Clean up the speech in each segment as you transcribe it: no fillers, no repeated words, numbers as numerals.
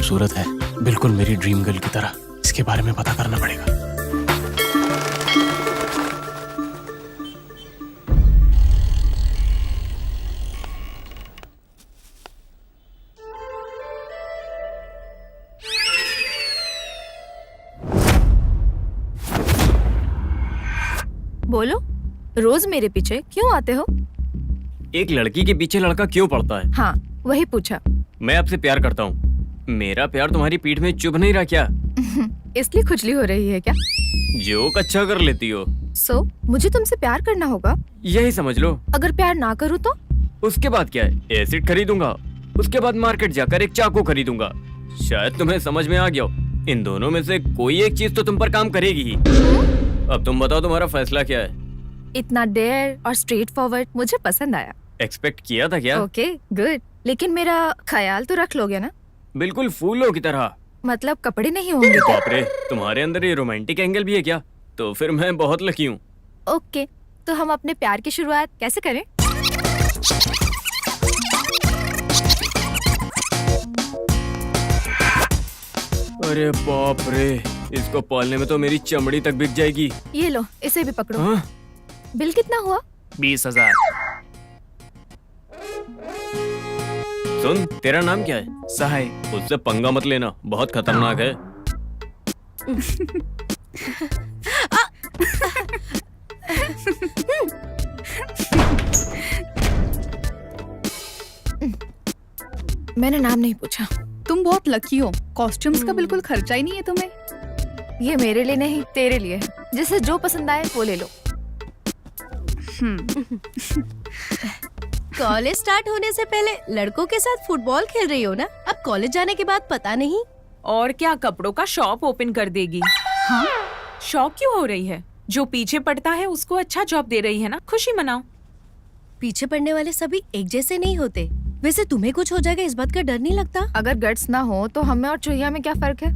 खूबसूरत है, बिल्कुल मेरी ड्रीम गर्ल की तरह। इसके बारे में पता करना पड़ेगा। बोलो, रोज मेरे पीछे क्यों आते हो? एक लड़की के पीछे लड़का क्यों पड़ता है? हाँ, वही पूछा। मैं आपसे प्यार करता हूँ। मेरा प्यार तुम्हारी पीठ में चुभ नहीं रहा क्या? इसलिए खुजली हो रही है क्या? जोक अच्छा कर लेती हो। मुझे तुमसे प्यार करना होगा। यही समझ लो। अगर प्यार ना करूँ तो? उसके बाद क्या है? एसिड खरीदूंगा। उसके बाद मार्केट जाकर एक चाकू खरीदूंगा। शायद तुम्हें समझ में आ गया हो। इन दोनों में से कोई एक चीज तो तुम पर काम करेगी ही। अब तुम बताओ तुम्हारा फैसला क्या है? इतना डेयर और स्ट्रेट फॉरवर्ड मुझे पसंद आया। एक्सपेक्ट किया था क्या? Okay, good. लेकिन मेरा ख्याल तो रख लोगे ना? बिल्कुल फूलों की तरह। मतलब कपड़े नहीं होंगे क्या? बाप रे, तुम्हारे अंदर ये रोमांटिक एंगल भी है क्या? तो फिर मैं बहुत लकी हूँ। ओके, तो हम अपने प्यार की शुरुआत कैसे करें? अरे बाप रे, इसको पालने में तो मेरी चमड़ी तक बिक जाएगी। ये लो, इसे भी पकड़ो। हाँ? बिल कितना हुआ? 20,000। सुन, तेरा नाम क्या है? सहाय। उससे पंगा मत लेना, बहुत खतरनाक है। मैंने नाम नहीं पूछा। तुम बहुत लकी हो, कॉस्ट्यूम्स का बिल्कुल खर्चा ही नहीं है तुम्हें। ये मेरे लिए नहीं, तेरे लिए है। जिसे जो पसंद आए वो ले लो। कॉलेज स्टार्ट होने से पहले लड़कों के साथ फुटबॉल खेल रही हो ना? अब कॉलेज जाने के बाद पता नहीं। और क्या कपड़ों का शॉप ओपन कर देगी? हाँ? शौक क्यों हो रही है? जो पीछे पड़ता है उसको अच्छा जॉब दे रही है ना, खुशी मनाओ। पीछे पड़ने वाले सभी एक जैसे नहीं होते। वैसे तुम्हें कुछ हो जाएगा इस बात का डर नहीं लगता? अगर गट्स ना हो तो हमें और चुहिया में क्या फर्क है?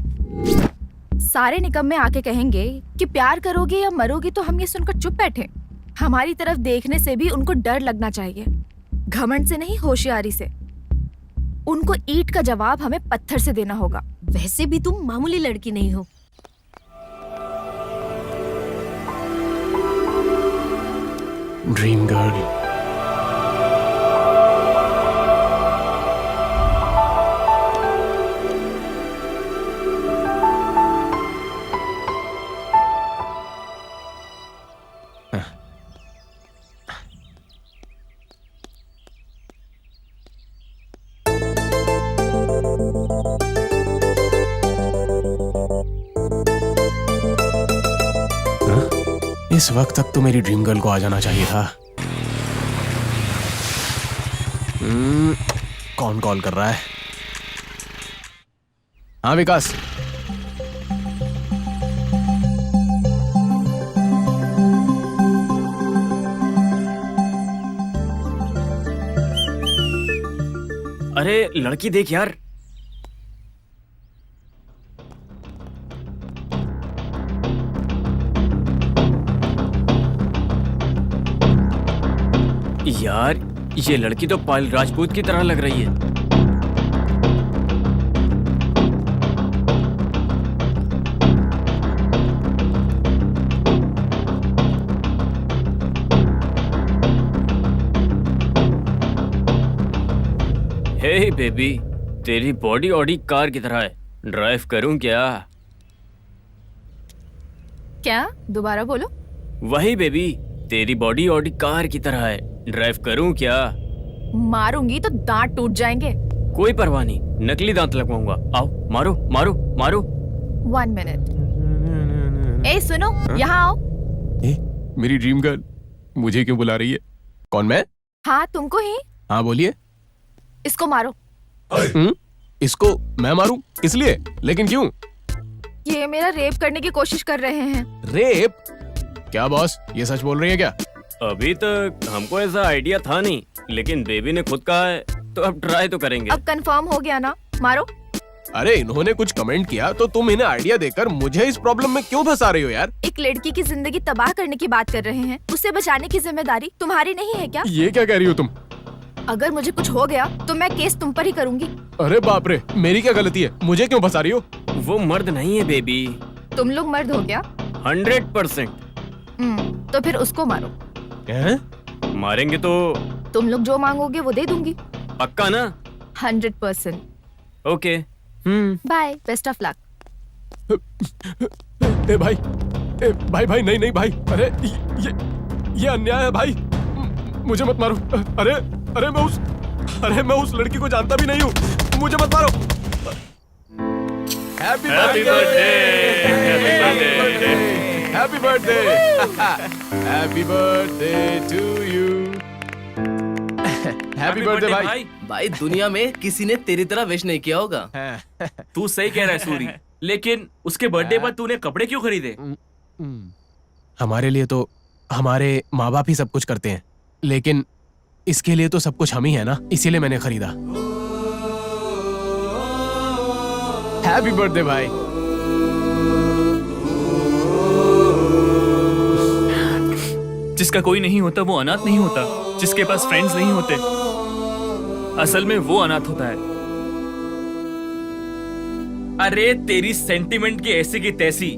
सारे निकम्मे आके कहेंगे कि प्यार करोगे या मरोगी, तो हम ये सुनकर चुप बैठे। हमारी तरफ देखने से भी उनको डर लगना चाहिए। घमंड से नहीं, होशियारी से। उनको ईंट का जवाब हमें पत्थर से देना होगा। वैसे भी तुम मामूली लड़की नहीं हो। Dream girl. इस वक्त तक तो मेरी ड्रीम गर्ल को आ जाना चाहिए था। कौन कॉल कर रहा है? हाँ विकास। अरे लड़की देख यार। यार, ये लड़की तो पायल राजपूत की तरह लग रही है। हे बेबी, तेरी बॉडी ऑडी कार की तरह है। ड्राइव करूं क्या? क्या? दोबारा बोलो। वही बेबी, तेरी बॉडी ऑडी कार की तरह है। ड्राइव करूं क्या? मारूंगी तो दांत टूट जाएंगे। कोई परवाह नहीं, नकली दांत लगवाऊंगा। आओ, मारो मारो मारो। 1 मिनट। ए सुनो, यहाँ आओ। मेरी ड्रीम गर्ल मुझे क्यों बुला रही है? कौन, मैं? हाँ, तुमको ही। हाँ बोलिए। इसको मारो। इसको मैं मारूं? किस लिए? लेकिन क्यों? ये मेरा रेप करने की कोशिश कर रहे हैं। रेप? क्या बॉस, ये सच बोल रही है क्या? अभी तक हमको ऐसा आइडिया था नहीं, लेकिन बेबी ने खुद कहा है तो अब ट्राई तो करेंगे। अब कंफर्म हो गया ना? मारो। अरे इन्होंने कुछ कमेंट किया तो तुम इन्हें आइडिया देकर मुझे इस प्रॉब्लम में क्यों फंसा रही हो यार? एक लड़की की जिंदगी तबाह करने की बात कर रहे हैं। उसे बचाने की जिम्मेदारी तुम्हारी नहीं है क्या? ये क्या कह रही हो तुम? अगर मुझे कुछ हो गया तो मैं केस तुम पर ही करूंगी। अरे बाप रे, मेरी क्या गलती है? मुझे क्यों फंसा रही हो? वो मर्द नहीं है बेबी। तुम लोग मर्द हो क्या? 100%। तो फिर उसको मारो। हैं? मारेंगे तो तुम लोग जो मांगोगे वो दे दूंगी। पक्का ना? 100%। Okay. Bye, best of luck. ए भाई, भाई नहीं नहीं भाई, अरे ये अन्याय है भाई, मुझे मत मारो। अरे मैं उस लड़की को जानता भी नहीं हूँ, मुझे मत मारो। Happy birthday, happy birthday, happy birthday to you. Happy birthday भाई। भाई दुनिया में किसी ने तेरी तरह विश नहीं किया होगा। तू सही कह रहा है सूरी, लेकिन उसके बर्थडे पर तूने कपड़े क्यों खरीदे? हमारे लिए तो हमारे माँ बाप ही सब कुछ करते हैं, लेकिन इसके लिए तो सब कुछ हम ही है ना, इसीलिए मैंने खरीदा। हैप्पी बर्थडे भाई। जिसका कोई नहीं होता वो अनाथ नहीं होता, जिसके पास फ्रेंड्स नहीं होते असल में वो अनाथ होता है। अरे तेरी सेंटिमेंट की ऐसी की तैसी,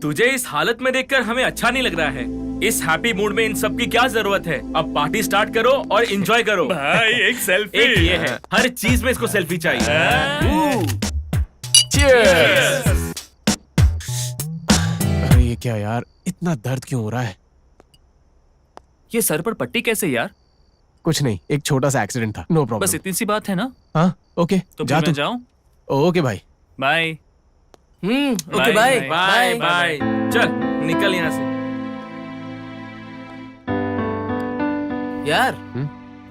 तुझे इस हालत में देखकर हमें अच्छा नहीं लग रहा है। इस हैप्पी मूड में इन सब की क्या जरूरत है? अब पार्टी स्टार्ट करो और एंजॉय करो। भाई एक सेल्फी। एक ये है, हर चीज में इसको सेल्फी चाहिए। Cheers! अरे ये क्या यार, इतना दर्द क्यों हो रहा है? ये सर पर पट्टी कैसे यार? कुछ नहीं, एक छोटा सा एक्सीडेंट था, नो प्रॉब्लम। बस इतनी सी बात है ना? हाँ ओके, तो जा फिर तू। मैं जाऊं? ओके भाई। Bye. Okay bye bye bye. चल निकल यहाँ से। यार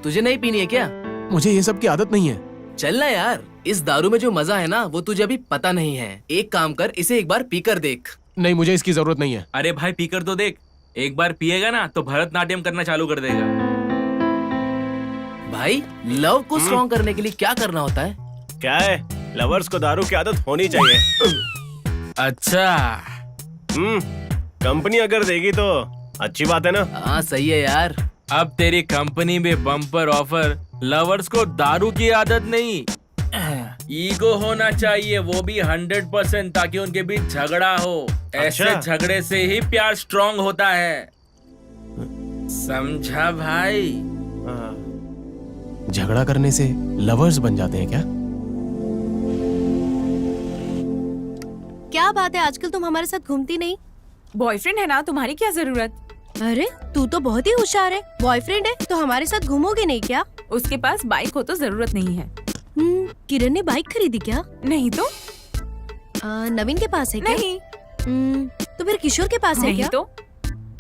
तुझे नहीं पीनी है क्या? मुझे ये सब की आदत नहीं है। चलना यार, इस दारू में जो मजा है ना वो तुझे अभी पता नहीं है। एक काम कर, इसे एक बार पीकर देख। नहीं, मुझे इसकी जरूरत नहीं है। अरे भाई पीकर तो देख, एक बार पिएगा ना तो भरतनाट्यम करना चालू कर देगा। भाई लव को स्ट्रॉन्ग करने के लिए क्या करना होता है? क्या है, लवर्स को दारू की आदत होनी चाहिए। अच्छा कंपनी अगर देगी तो अच्छी बात है ना। हाँ सही है यार। अब तेरी कंपनी में बम्पर ऑफर, लवर्स को दारू की आदत नहीं, ईगो होना चाहिए, वो भी 100%, ताकि उनके बीच झगड़ा हो। ऐसे झगड़े से ही प्यार स्ट्रॉन्ग होता है, समझा भाई? झगड़ा करने से लवर्स बन जाते हैं क्या? क्या बात है, आजकल तुम हमारे साथ घूमती नहीं? बॉयफ्रेंड है ना, तुम्हारी क्या जरूरत? अरे तू तो बहुत ही होशियार है। बॉयफ्रेंड है तो हमारे साथ घूमोगे नहीं क्या? उसके पास बाइक हो तो जरूरत नहीं है। किरण ने बाइक खरीदी क्या? नहीं तो नवीन के पास है क्या? नहीं। तो फिर किशोर के पास है नहीं क्या? तो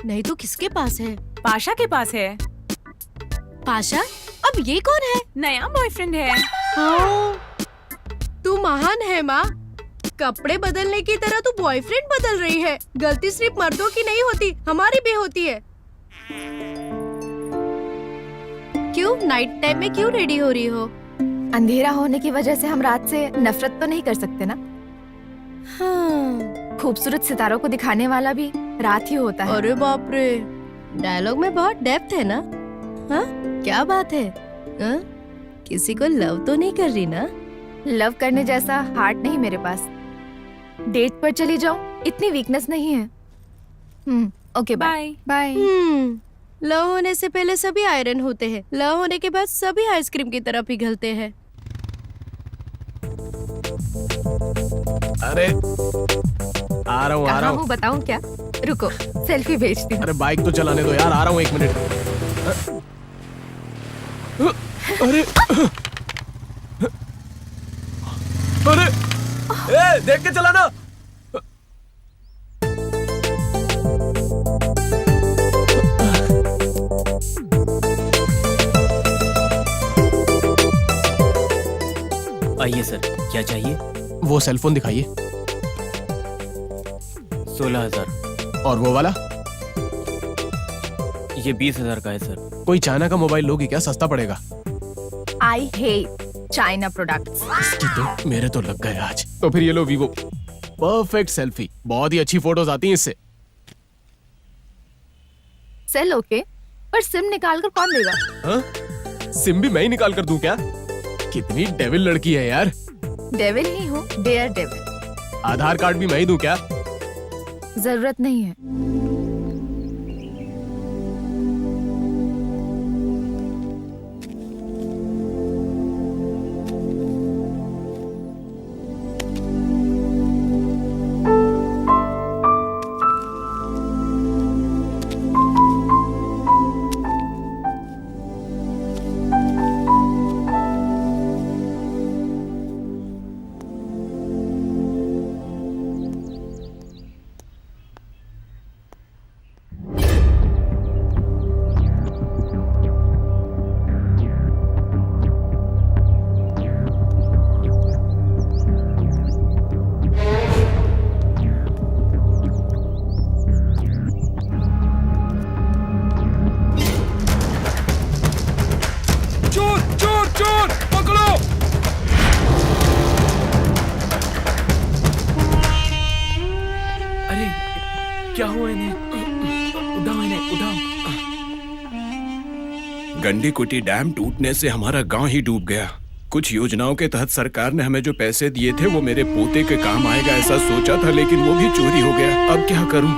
नहीं तो किसके पास है? पाशा के पास है। पाशा? अब ये कौन है? नया बॉयफ्रेंड है। हाँ, तू महान है माँ। कपड़े बदलने की तरह तू बॉयफ्रेंड बदल रही है। गलती सिर्फ मर्दों की नहीं होती, हमारी भी होती है। क्यों नाइट टाइम में क्यों रेडी हो रही हो? अंधेरा होने की वजह से हम रात से नफरत तो नहीं कर सकते ना। हाँ। खूबसूरत सितारों को दिखाने वाला भी रात ही होता है। अरे बाप रे, डायलॉग में बहुत डेप्थ है ना। हाँ क्या बात है? हाँ? किसी को लव तो नहीं कर रही ना? लव करने जैसा हार्ट नहीं मेरे पास। डेट पर चली जाऊं, इतनी वीकनेस नहीं है। Okay bye bye. लव होने से पहले सभी आयरन होते हैं, लव होने के बाद सभी आइसक्रीम की तरह पिघलते हैं। अरे आ रहा कहाँ हूँ। हूँ बताऊँ क्या? रुको सेल्फी भेजती हूँ। अरे बाइक तो चलाने दो यार, आ रहा हूँ 1 मिनट। अरे अरे ए, देख के चलाना। आइए सर, क्या चाहिए? वो सेलफोन दिखाइए। 16,000। और वो वाला? ये 20,000 का है सर। कोई चाइना का मोबाइल लोगी क्या? सस्ता पड़ेगा। I hate China products. इसकी तो मेरे तो लग गए आज। तो फिर ये लो वीवो, परफेक्ट सेल्फी, बहुत ही अच्छी फोटोज आती हैं इससे। सेल ओके, पर सिम निकाल कर कौन देगा? हाँ? सिम भी मैं ही निकाल कर दूं क्या? कितनी डेविल लड़की है यार। डेविल ही हो, डेयर डेविल। आधार कार्ड भी मैं ही दूं क्या? जरूरत नहीं है। अरे क्या हुआ इन्हें? उठाओ इन्हें, उठाओ। गंडीकुटी डैम टूटने से हमारा गांव ही डूब गया। कुछ योजनाओं के तहत सरकार ने हमें जो पैसे दिए थे वो मेरे पोते के काम आएगा ऐसा सोचा था, लेकिन वो भी चोरी हो गया। अब क्या करूं?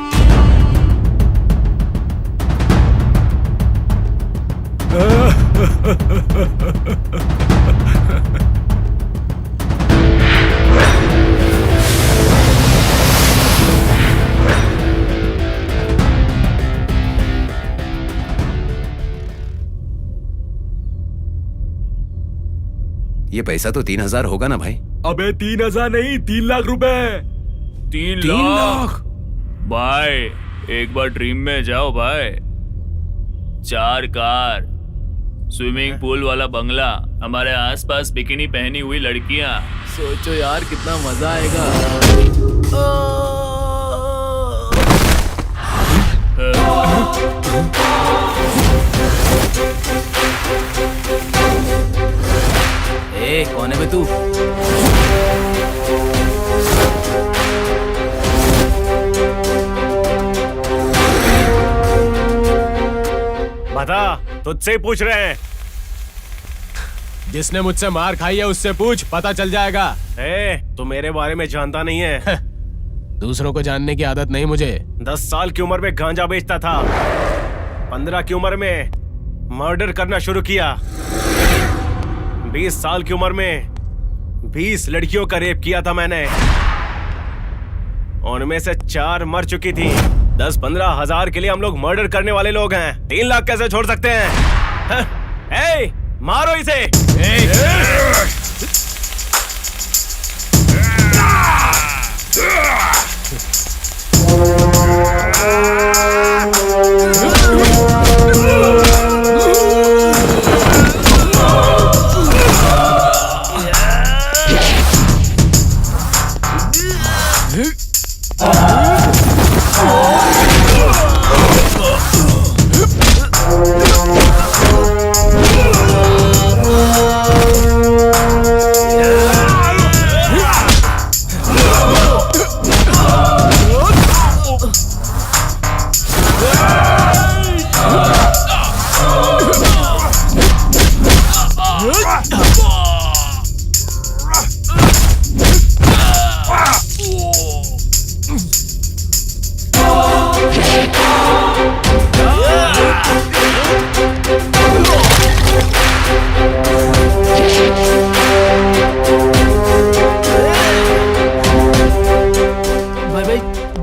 ये पैसा तो 3,000 होगा ना भाई? अबे 3,000 नहीं, 3 लाख रुपए। 3 लाख भाई, एक बार ड्रीम में जाओ भाई। 4 कार, स्विमिंग पूल वाला बंगला, हमारे आसपास बिकिनी पहनी हुई लड़कियां। सोचो यार कितना मजा आएगा। ए, कौन है बे तू? बता, तुझसे ही पूछ रहे हैं। जिसने मुझसे मार खाई है उससे पूछ, पता चल जाएगा। तू मेरे बारे में जानता नहीं है। दूसरों को जानने की आदत नहीं मुझे। 10 साल की उम्र में गांजा बेचता था। 15 की उम्र में मर्डर करना शुरू किया। 20 साल की उम्र में 20 लड़कियों का रेप किया था मैंने। उनमें से 4 मर चुकी थी। 10-15 हजार के लिए हम लोग मर्डर करने वाले लोग हैं। 3 लाख कैसे छोड़ सकते हैं? ए, मारो इसे।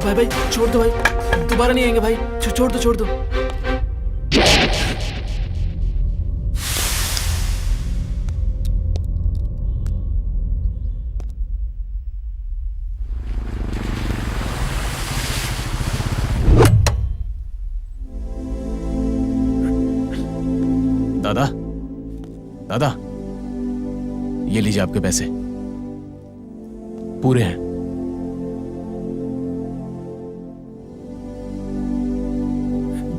भाई छोड़ दो भाई, दोबारा नहीं आएंगे भाई। छोड़ दो, छोड़ दो। दादा, दादा, ये लीजिए आपके पैसे, पूरे हैं।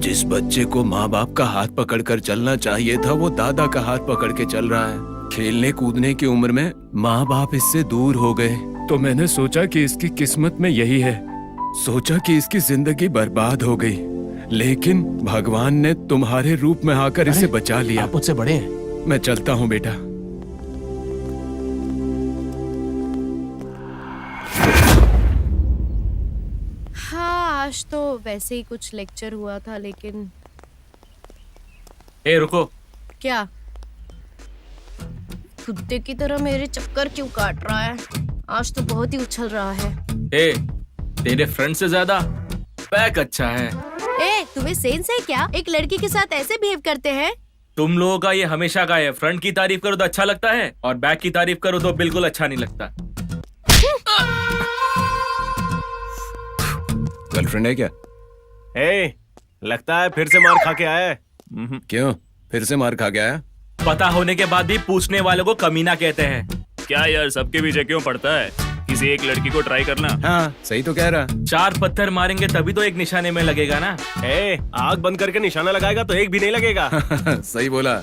जिस बच्चे को माँ बाप का हाथ पकड़कर चलना चाहिए था वो दादा का हाथ पकड़ के चल रहा है। खेलने कूदने की उम्र में माँ बाप इससे दूर हो गए, तो मैंने सोचा कि इसकी किस्मत में यही है। सोचा कि इसकी जिंदगी बर्बाद हो गई, लेकिन भगवान ने तुम्हारे रूप में आकर इसे बचा लिया। आप मुझसे बड़े हैं, मैं चलता हूँ बेटा। हाँ, आज तो वैसे ही कुछ लेक्चर हुआ था, लेकिन ए रुको, क्या कुत्ते की तरह मेरे चक्कर क्यों काट रहा है? आज तो बहुत ही उछल रहा है। ए तेरे फ्रेंड से ज्यादा बैक अच्छा है। ए, तुम्हें सेंस है क्या? एक लड़की के साथ ऐसे बिहेव करते हैं? तुम लोगों का ये हमेशा का है, फ्रंट की तारीफ करो तो अच्छा लगता है और बैक की तारीफ करो तो बिल्कुल अच्छा नहीं लगता। गर्लफ्रेंड है क्या? ए, लगता है फिर से मार खा के आया है। क्यों, फिर से मार खा के आया? पता होने के बाद भी पूछने वालों को कमीना कहते हैं। क्या यार, सबके पीछे क्यों पड़ता है? किसी एक लड़की को ट्राई करना। हाँ, सही तो कह रहा। 4 पत्थर मारेंगे तभी तो एक निशाने में लगेगा ना। ए, आग बंद करके निशाना लगाएगा तो एक भी नहीं लगेगा। सही बोला।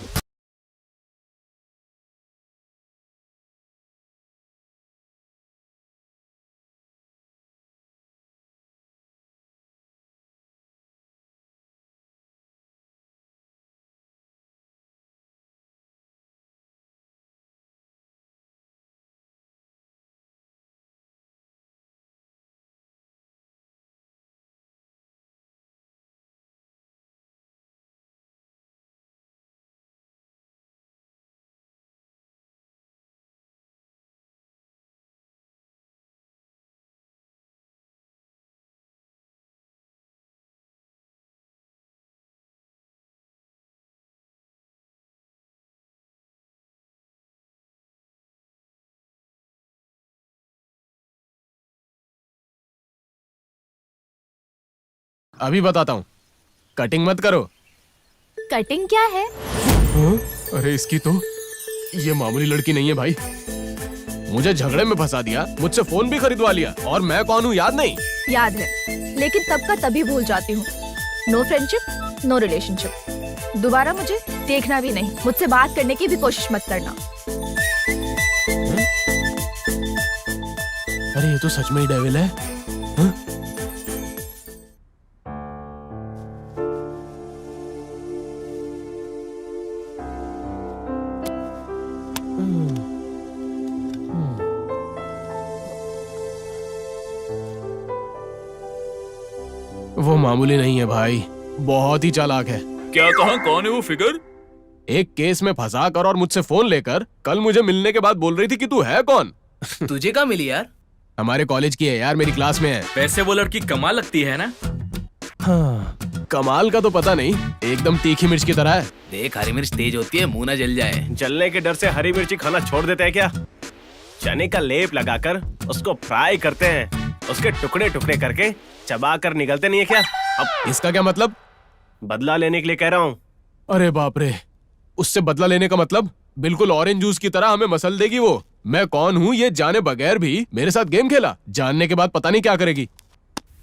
अभी बताता हूँ, कटिंग मत करो। कटिंग क्या है? हाँ? अरे इसकी तो ये मामूली लड़की नहीं है भाई। मुझे झगड़े में फंसा दिया, मुझसे फोन भी खरीदवा लिया, और मैं कौन हूँ याद नहीं? याद है, लेकिन तब का तभी भूल जाती हूँ। No friendship, no relationship. दोबारा मुझे देखना भी नहीं, मुझसे बात करने की भी कोशिश मत करना। अरे ये तो सच में ही डेविल है। हाँ? वो मामूली नहीं है भाई, बहुत ही चालाक है। क्या कहा, कौन है वो फिगर? एक केस में फंसा कर और मुझसे फोन लेकर कल मुझे मिलने के बाद बोल रही थी कि तू है कौन। तुझे कहाँ मिली यार? हमारे कॉलेज की है यार, मेरी क्लास में है। वैसे वो लड़की कमाल लगती है ना? हाँ, कमाल का तो पता नहीं, एकदम तीखी मिर्च की तरह है। देख, हरी मिर्च तेज होती है, मुंह ना जल जाए। जलने के डर से हरी मिर्ची खाना छोड़ देते हैं क्या? चने का लेप लगाकर उसको फ्राई करते हैं, उसके टुकड़े टुकड़े करके चबा कर निगलते नहीं है क्या? अब इसका क्या मतलब? बदला लेने के लिए कह रहा हूँ। अरे बाप रे, उससे बदला लेने का मतलब? बिल्कुल ऑरेंज जूस की तरह हमें मसल देगी वो। मैं कौन हूँ ये जाने बगैर भी मेरे साथ गेम खेला, जानने के बाद पता नहीं क्या करेगी।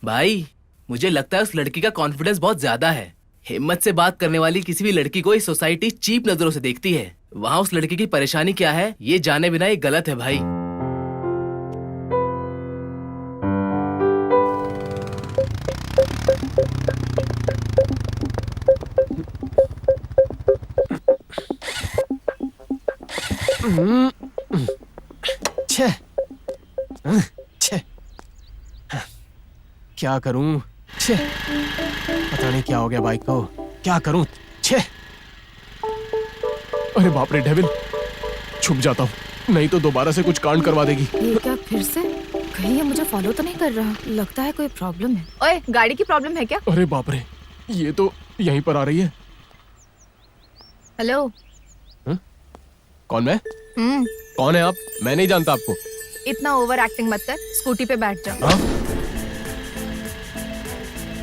भाई, मुझे लगता है उस लड़की का कॉन्फिडेंस बहुत ज्यादा है। हिम्मत से बात करने वाली किसी भी लड़की को इस सोसाइटी चीप नजरों से देखती है। वहाँ उस लड़की की परेशानी क्या है ये जाने बिना ये गलत है भाई। छे, छे, क्या करूं? छे, पता नहीं क्या हो गया बाइक को, क्या करूं? छे, अरे बाप रे डेविल, छुप जाता हूं, नहीं तो दोबारा से कुछ कांड करवा देगी। ये क्या फिर से? कहीं ये मुझे फॉलो तो नहीं कर रहा? लगता है कोई प्रॉब्लम है। ओए, गाड़ी की प्रॉब्लम है क्या? अरे बाप रे, ये तो यहीं पर आ रही है। हेलो। कौन मैं? कौन है आप? मैं नहीं जानता आपको। इतना ओवर एक्टिंग मत कर, स्कूटी पे बैठ जा। हाँ?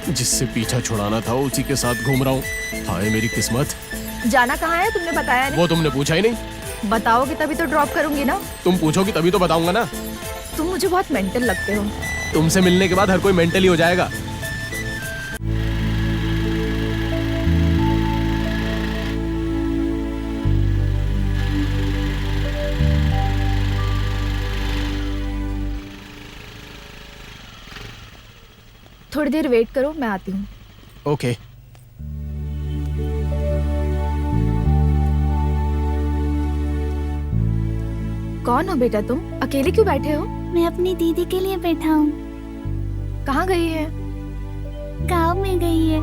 जिससे पीछा छुड़ाना था उसी के साथ घूम रहा हूँ। हाय मेरी किस्मत। जाना कहाँ है तुमने बताया नहीं? वो तुमने पूछा ही नहीं। बताओगे तभी तो ड्रॉप करूंगी ना। तुम पूछोगी तभी तो बताऊंगा ना। तुम मुझे बहुत मेंटल लगते हो। तुमसे मिलने के बाद हर कोई मेंटली हो जाएगा। थोड़ी देर वेट करो, मैं आती हूँ। ओके। कौन हो बेटा तुम? अकेले क्यों बैठे हो? मैं अपनी दीदी के लिए बैठा हूँ। कहाँ गई है? गाँव में गई है।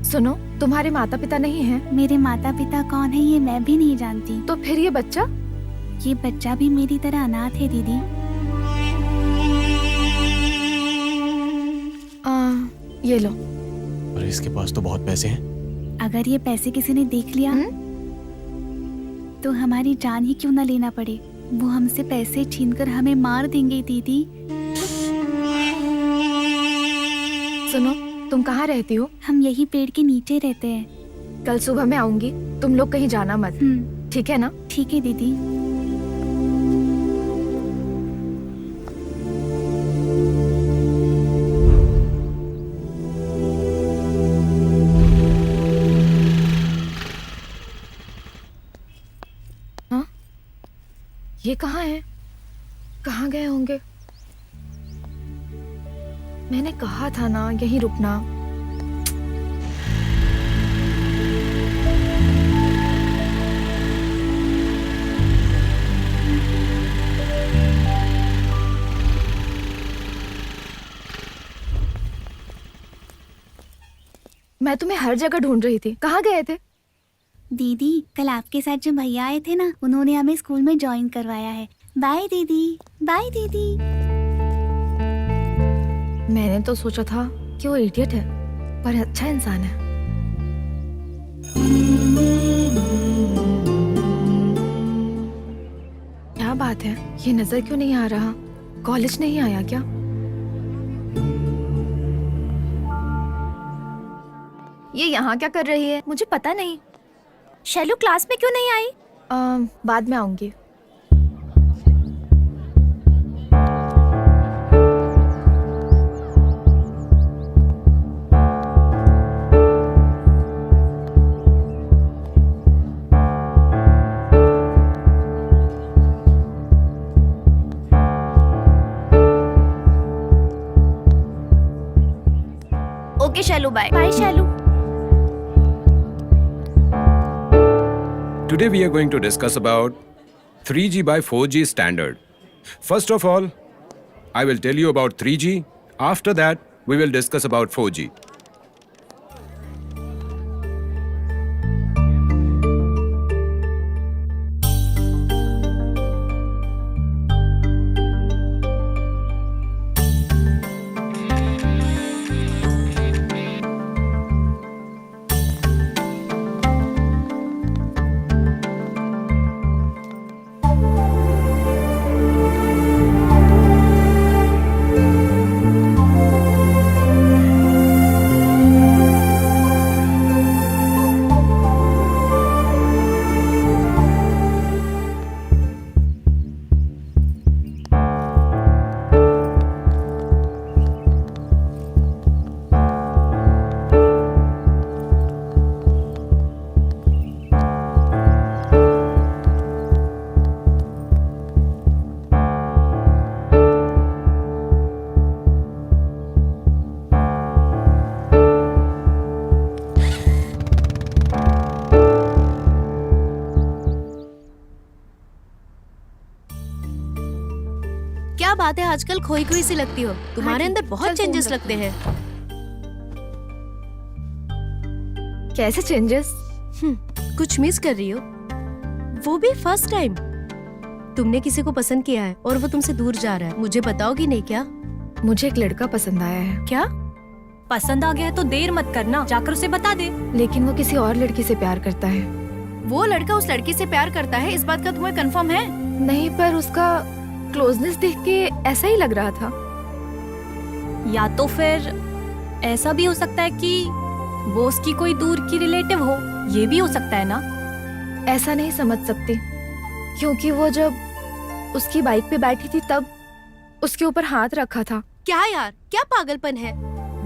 सुनो, तुम्हारे माता पिता नहीं हैं? मेरे माता पिता कौन है ये मैं भी नहीं जानती। तो फिर ये बच्चा? ये बच्चा भी मेरी तरह अनाथ है दीदी। ये लो। अरे इसके पास तो बहुत पैसे हैं। अगर ये पैसे किसी ने देख लिया तो हमारी जान ही क्यों न लेना पड़े। वो हमसे पैसे छीनकर हमें मार देंगे दीदी। सुनो, तुम कहाँ रहती हो? हम यही पेड़ के नीचे रहते हैं। कल सुबह मैं आऊंगी, तुम लोग कहीं जाना मत, ठीक है ना? ठीक है दीदी। हाँ? ये कहाँ है? कहाँ गए होंगे? मैंने कहा था ना यहीं रुकना। मैं तुम्हें हर जगह ढूंढ रही थी, कहाँ गए थे? दीदी, कल आपके साथ जो भैया आए थे ना, उन्होंने हमें स्कूल में ज्वाइन करवाया है। बाय दीदी। बाय दीदी। मैंने तो सोचा था कि वो इडियट है, पर अच्छा इंसान है। क्या बात है, ये नजर क्यों नहीं आ रहा? कॉलेज नहीं आया क्या? ये यहाँ क्या कर रही है? मुझे पता नहीं। शैलू क्लास में क्यों नहीं आई? बाद में आऊंगी। Okay Shailu, bye. Bye Shailu. Today we are going to discuss about 3G by 4G standard. First of all, I will tell you about 3G. After that, we will discuss about 4G. क्या बात है, आजकल खोई खोई सी लगती हो। तुम्हारे अंदर बहुत चेंजेस लगते हैं। कैसे चेंजेस? कुछ मिस कर रही हो, वो भी फर्स्ट टाइम। तुमने किसी को पसंद किया है और वो तुमसे दूर जा रहा है, मुझे बताओगी नहीं क्या? मुझे एक लड़का पसंद आया है। क्या? पसंद आ गया है तो देर मत करना, जाकर उसे बता दे। लेकिन वो किसी और लड़की से प्यार करता है। वो लड़का उस लड़की से प्यार करता है, इस बात का तुम्हें कंफर्म है? नहीं, पर उसका क्लोजनेस देख के ऐसा ही लग रहा था। या तो फिर ऐसा भी हो सकता है कि वो उसकी कोई दूर की रिलेटिव हो, ये भी हो सकता है ना? ऐसा नहीं समझ सकती, क्योंकि वो जब उसकी बाइक पे बैठी थी तब उसके ऊपर हाथ रखा था। क्या यार, क्या पागलपन है?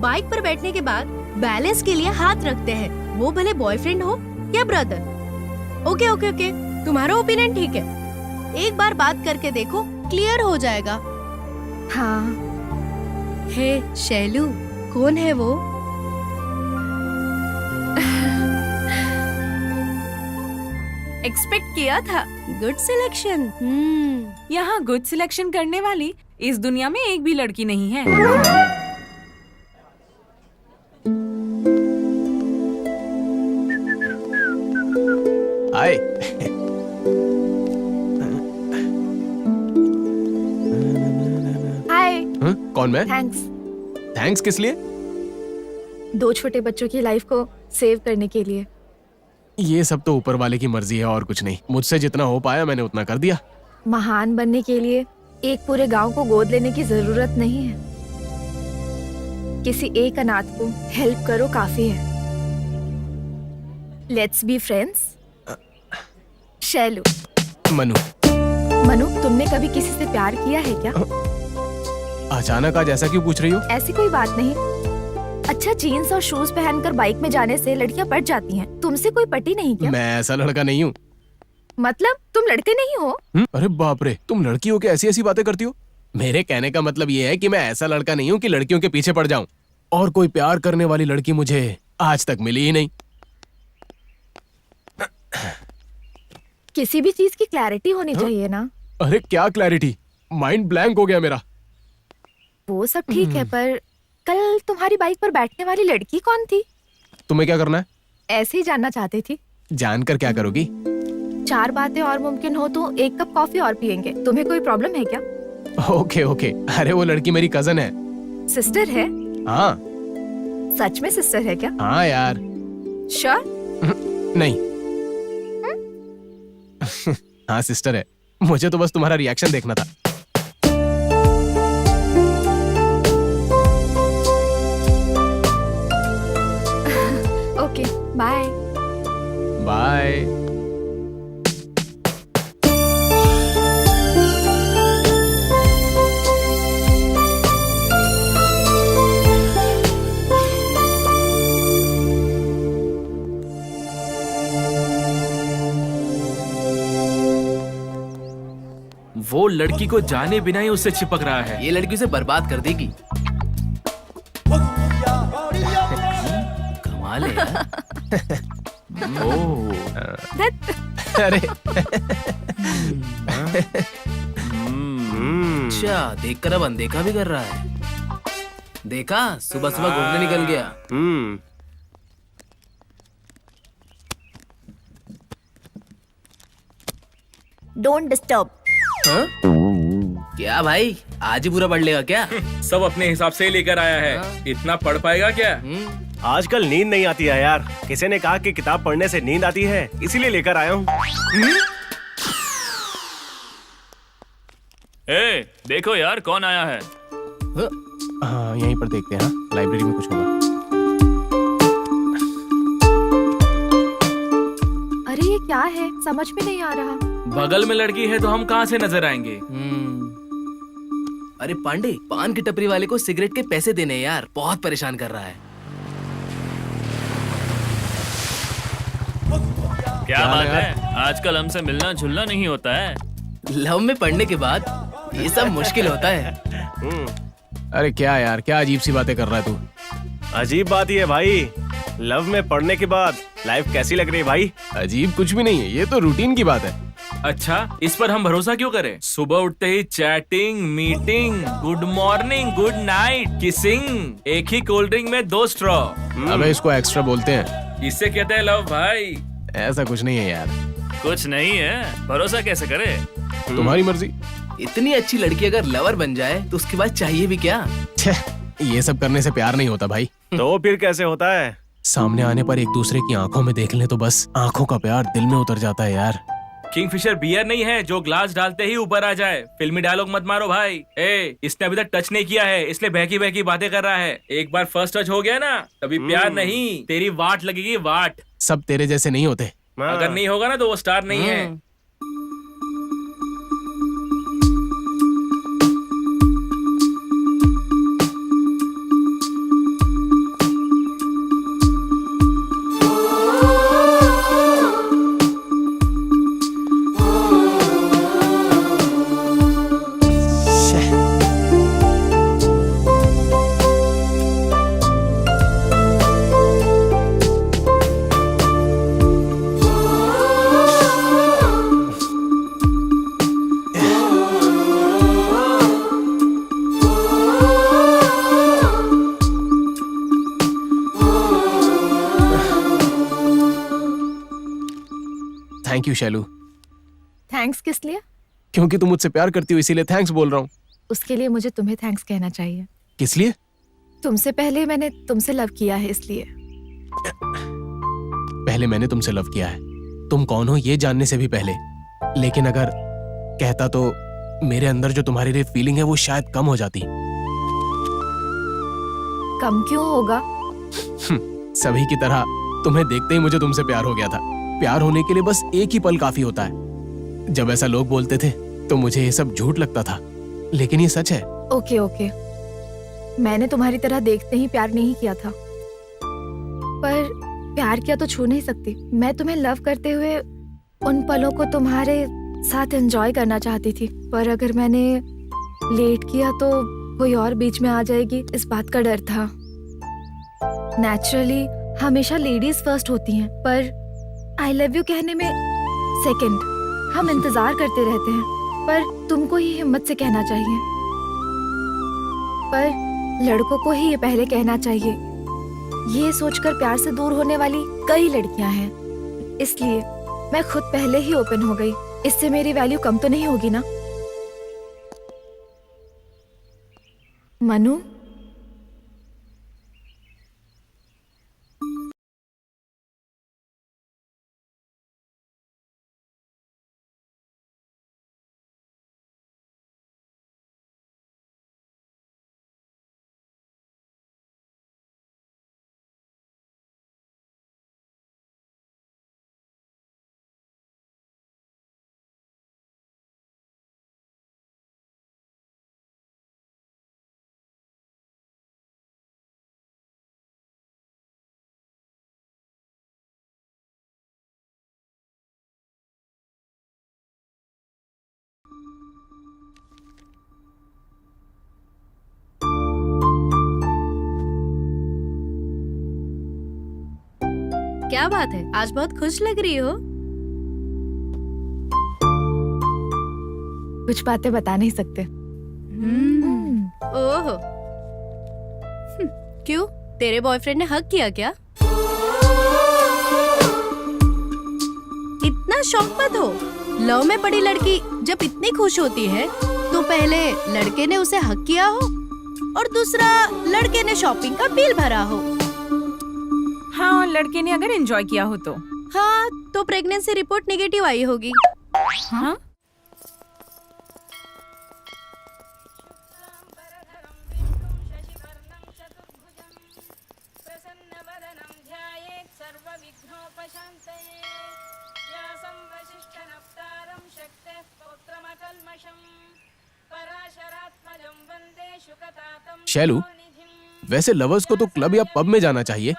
बाइक पर बैठने के बाद बैलेंस के लिए हाथ रखते हैं, वो भले बॉयफ्रेंड हो या ब्रदर। ओके ओके ओके, तुम्हारा ओपिनियन ठीक है, एक बार बात करके देखो, क्लियर हो जाएगा। हाँ। हे शैलू, कौन है वो? एक्सपेक्ट किया था। Good selection. यहाँ गुड सिलेक्शन करने वाली इस दुनिया में एक भी लड़की नहीं है। हाय। हाय। कौन मैं? थैंक्स। थैंक्स किस लिए? 2 छोटे बच्चों की लाइफ को सेव करने के लिए। ये सब तो ऊपर वाले की मर्जी है और कुछ नहीं। मुझसे जितना हो पाया मैंने उतना कर दिया। महान बनने के लिए एक पूरे गांव को गोद लेने की जरूरत नहीं है। किसी एक अनाथ को हेल्प करो काफी है। Let's be friends. Shailu. Manu. Manu, तुमने कभी किसी से प्यार किया है क्या? अचानक आज ऐसा क्यों पूछ रही हो? ऐसी कोई बात नहीं। अच्छा, जीन्स और शूज पहनकर बाइक में जाने से लड़कियां पट जाती हैं। तुमसे कोई पटी नहीं क्या? मैं ऐसा लड़का नहीं हूँ। मतलब तुम लड़के नहीं हो? अरे बाप रे, तुम लड़की हो के ऐसी ऐसी बातें करती हो? मेरे कहने का मतलब ये है कि मैं ऐसा लड़का नहीं हूँ कि लड़कियों के पीछे पड़ जाऊं। और कोई प्यार करने वाली लड़की मुझे आज तक मिली ही नहीं। किसी भी चीज की क्लैरिटी होनी चाहिए ना। अरे क्या क्लैरिटी, माइंड ब्लैंक हो गया मेरा। वो सब ठीक है, पर कल तुम्हारी बाइक पर बैठने वाली लड़की कौन थी? तुम्हें क्या करना है? ऐसे ही जानना चाहती थी। जानकर क्या करोगी? 4 बातें और मुमकिन हो तो 1 कप कॉफी और पियेंगे। तुम्हें कोई प्रॉब्लम है क्या? Okay okay. अरे वो लड़की मेरी कजन है। सिस्टर है? हाँ। सच में सिस्टर है क्या? हाँ यार। श्योर? नहीं। हाँ सिस्टर है। मुझे तो बस तुम्हारा रिएक्शन देखना था। Okay, bye. बाय। वो लड़की को जाने बिना ही उससे चिपक रहा है। ये लड़की उसे बर्बाद कर देगी। कमाल है यार। अरे अच्छा, देखकर अब अनदेखा भी कर रहा है। देखा, सुबह सुबह घूमने निकल गया। Don't disturb. हाँ? क्या भाई, आज ही पूरा पढ़ लेगा क्या? सब अपने हिसाब से ही लेकर आया है। इतना पढ़ पाएगा क्या? आजकल नींद नहीं आती है यार। किसी ने कहा कि किताब पढ़ने से नींद आती है, इसीलिए लेकर आया हूँ। ए, देखो यार कौन आया है। हाँ यहीं पर देखते हैं। हाँ, लाइब्रेरी में कुछ होगा। अरे ये क्या है, समझ में नहीं आ रहा। बगल में लड़की है तो हम कहाँ से नजर आएंगे? अरे पांडे, पान की टपरी वाले को सिगरेट के पैसे देने यार, बहुत परेशान कर रहा है। क्या बात है, आजकल हमसे मिलना जुलना नहीं होता है। लव में पढ़ने के बाद ये सब मुश्किल होता है। अरे क्या यार, क्या अजीब सी बातें कर रहा है तू? अजीब बात ही है भाई। लव में पढ़ने के बाद लाइफ कैसी लग रही है भाई? अजीब कुछ भी नहीं है, ये तो रूटीन की बात है। अच्छा, इस पर हम भरोसा क्यों करें? सुबह उठते ही chatting, meeting, good morning, good night, kissing, एक ही कोल्ड ड्रिंक में 2 स्ट्रॉ। अबे इसको एक्स्ट्रा बोलते हैं। इससे कहते हैं लव भाई। ऐसा कुछ नहीं है यार। कुछ नहीं है, भरोसा कैसे करे? तुम्हारी मर्जी। इतनी अच्छी लड़की अगर लवर बन जाए तो उसके बाद चाहिए भी क्या? ये सब करने से प्यार नहीं होता भाई। तो फिर कैसे होता है? सामने आने पर एक दूसरे की आंखों में देख लें तो बस आंखों का प्यार दिल में उतर जाता है यार। किंगफिशर बियर नहीं है जो ग्लास डालते ही ऊपर आ जाए। फिल्मी डायलॉग मत मारो भाई। इसने अभी तक टच नहीं किया है, इसलिए बहकी बहकी बातें कर रहा है। एक बार फर्स्ट टच हो गया ना, तभी प्यार नहीं, तेरी वाट लगेगी, वाट। सब तेरे जैसे नहीं होते। अगर नहीं होगा ना तो वो स्टार नहीं है। Thank you Shailu. थैंक्स किस लिए? क्योंकि तुम मुझसे प्यार करती हो इसीलिए थैंक्स बोल रहा हूँ। उसके लिए मुझे तुम्हें थैंक्स कहना चाहिए। किस लिए? तुमसे पहले मैंने तुमसे लव किया है इसलिए। पहले मैंने तुमसे लव किया है, तुम कौन हो ये जानने से भी पहले। लेकिन अगर कहता तो मेरे अंदर जो तुम्हारे लिए फीलिंग है वो शायद कम हो जाती। कम क्यों होगा? सभी की तरह तुम्हें देखते ही मुझे तुमसे प्यार हो गया था। प्यार होने के लिए बस एक ही पल काफी होता है। जब ऐसा लोग बोलते थे तो मुझे ये सब झूठ लगता था, लेकिन ये सच है। ओके ओके, मैंने तुम्हारी तरह देखते ही प्यार नहीं किया था, पर प्यार किया तो छू नहीं सकती। मैं तुम्हें लव करते हुए उन पलों को तुम्हारे साथ एंजॉय करना चाहती थी, पर अगर मैंने लेट किया तो कोई और बीच में आ जाएगी, इस बात का डर था। नेचुरली हमेशा लेडीज फर्स्ट होती हैं, पर आई लव यू कहने में सेकंड हम इंतजार करते रहते हैं, पर तुमको ही हिम्मत से कहना चाहिए। पर लड़कों को ही ये पहले कहना चाहिए। ये सोचकर प्यार से दूर होने वाली कई लड़कियां हैं, इसलिए मैं खुद पहले ही ओपन हो गई। इससे मेरी वैल्यू कम तो नहीं होगी ना? मनु, क्या बात है, आज बहुत खुश लग रही हो। कुछ बातें बता नहीं सकते। ओहो, क्यों? तेरे बॉयफ्रेंड ने हक किया क्या? इतना शौक मत हो। लव में पड़ी लड़की जब इतनी खुश होती है तो पहले लड़के ने उसे हक किया हो और दूसरा लड़के ने शॉपिंग का बिल भरा हो। हाँ, और लड़के ने अगर एंजॉय किया हो तो? हाँ, तो प्रेगनेंसी रिपोर्ट नेगेटिव आई होगी। हाँ? शैलू, वैसे लवर्स को तो क्लब या पब में जाना चाहिए,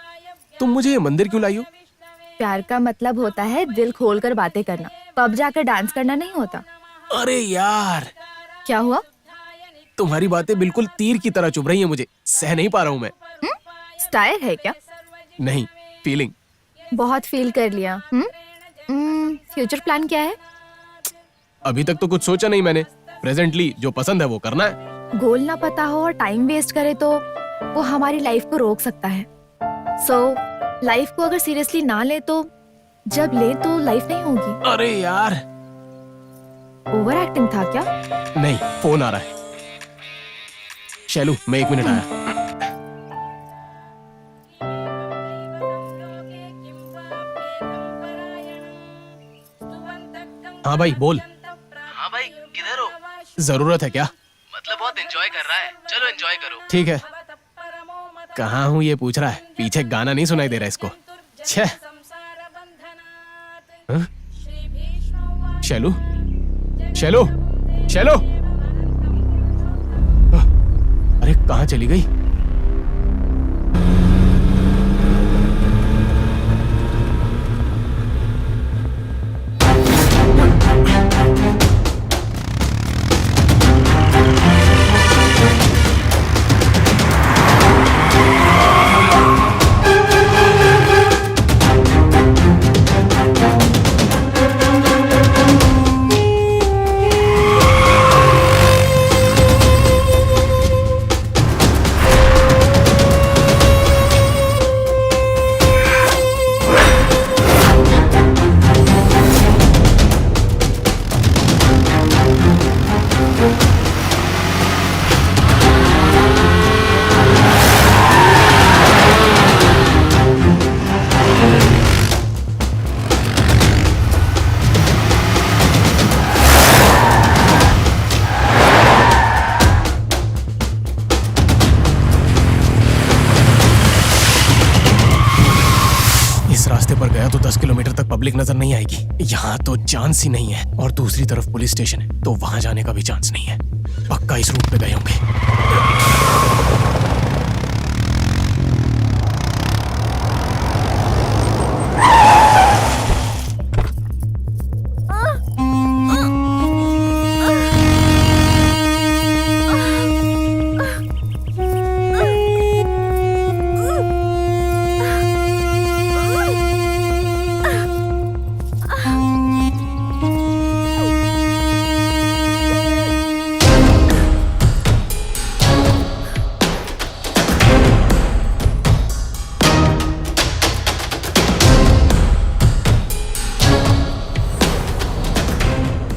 तुम मुझे ये मंदिर क्यों लाई हो? प्यार का मतलब होता है दिल खोलकर बातें करना, पब जाकर डांस करना नहीं होता। अरे यार, क्या हुआ? तुम्हारी बातें बिल्कुल तीर की तरह चुभ रही हैं, मुझे सह नहीं पा रहा हूँ मैं। स्टाइल है क्या? नहीं, फीलिंग। बहुत फील कर लिया। फ्यूचर प्लान क्या है? अभी तक तो कुछ सोचा नहीं मैंने। प्रेजेंटली जो पसंद है वो करना है। गोल ना पता हो और टाइम वेस्ट करे तो वो हमारी लाइफ को रोक सकता है। सो लाइफ को अगर सीरियसली ना ले तो जब ले तो लाइफ नहीं होगी। अरे यार, ओवर एक्टिंग था क्या? नहीं, फोन आ रहा है। शैलू, मैं 1 मिनट आया। हाँ भाई, बोल। हाँ भाई, किधर हो? जरूरत है क्या? मतलब बहुत एंजॉय कर रहा है, चलो एंजॉय करो। ठीक है। कहाँ हूँ ये पूछ रहा है, पीछे गाना नहीं सुनाई दे रहा इसको। छे। हाँ? शैलू, शैलू, शैलू, अरे कहाँ चली गई? गया तो 10 किलोमीटर तक पब्लिक नजर नहीं आएगी। यहाँ तो चांस ही नहीं है, और दूसरी तरफ पुलिस स्टेशन है, तो वहां जाने का भी चांस नहीं है। पक्का इस रूट पे गए होंगे।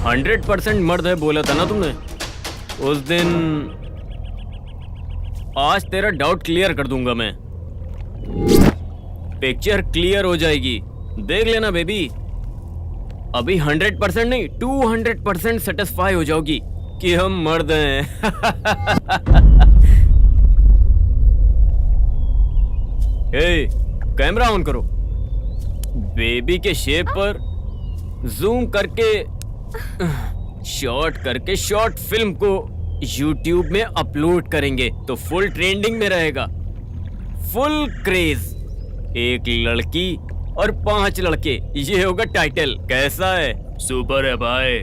हंड्रेड 100% मर्द है बोला था ना तुमने उस दिन। आज तेरा डाउट क्लियर कर दूंगा मैं। पिक्चर क्लियर हो जाएगी, देख लेना बेबी। अभी 100% नहीं 200% सेटिस्फाई हो जाओगी कि हम मर्द हैं। हे, कैमरा ऑन करो। बेबी के शेप पर जूम करके शॉर्ट फिल्म को YouTube में अपलोड करेंगे तो फुल ट्रेंडिंग में रहेगा, फुल क्रेज। एक लड़की और 5 लड़के, ये होगा टाइटल। कैसा है? सुपर है भाई।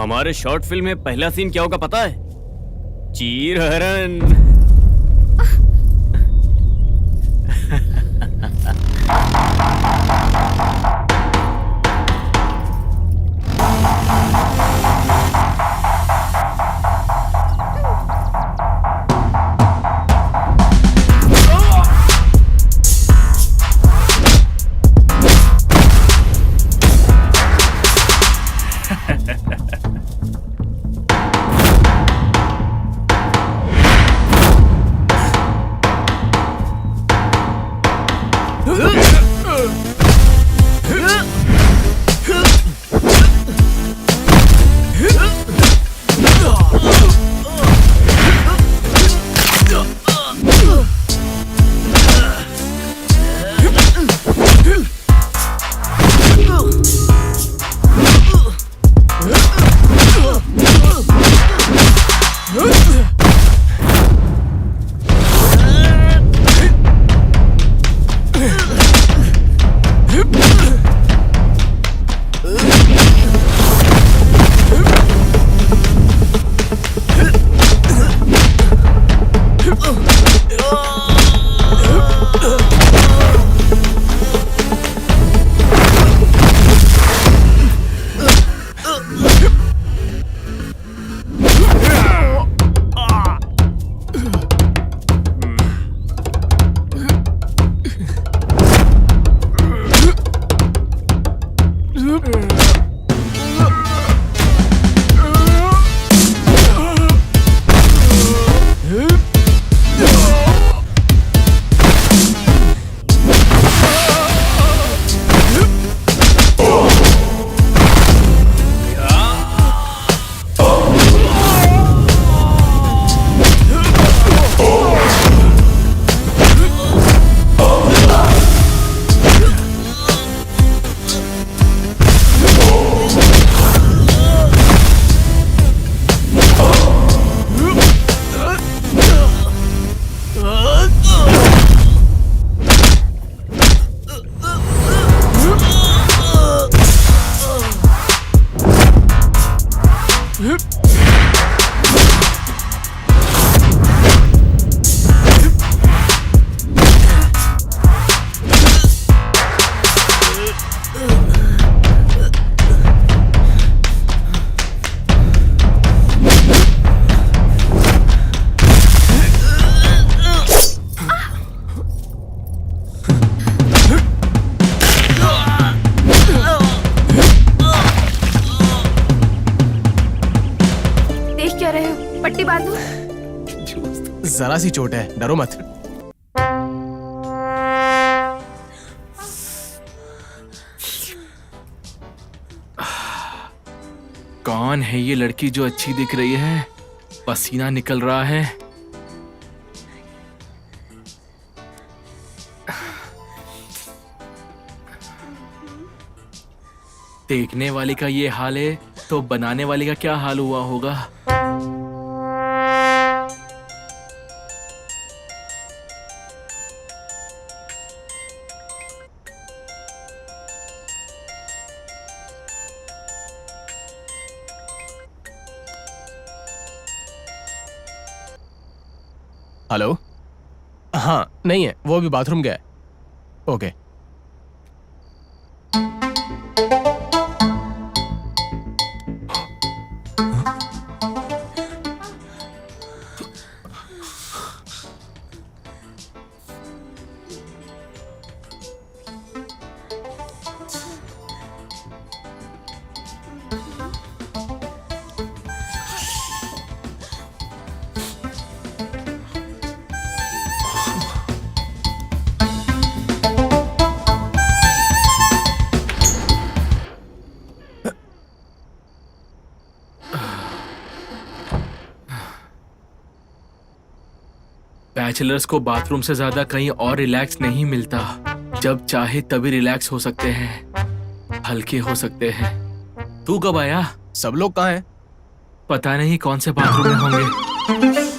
हमारे शॉर्ट फिल्म में पहला सीन क्या होगा पता है? चीर हरण। पट्टी बांधो। जरा सी चोट है, डरो मत। कौन है ये लड़की जो अच्छी दिख रही है? पसीना निकल रहा है। देखने वाले का ये हाल है तो बनाने वाले का क्या हाल हुआ होगा। हेलो। हाँ नहीं है, वो अभी बाथरूम गया है। ओके। बैचलर्स को बाथरूम से ज्यादा कहीं और रिलैक्स नहीं मिलता। जब चाहे तभी रिलैक्स हो सकते हैं, हल्के हो सकते हैं। तू कब आया? सब लोग कहाँ हैं? पता नहीं कौन से बाथरूम में होंगे।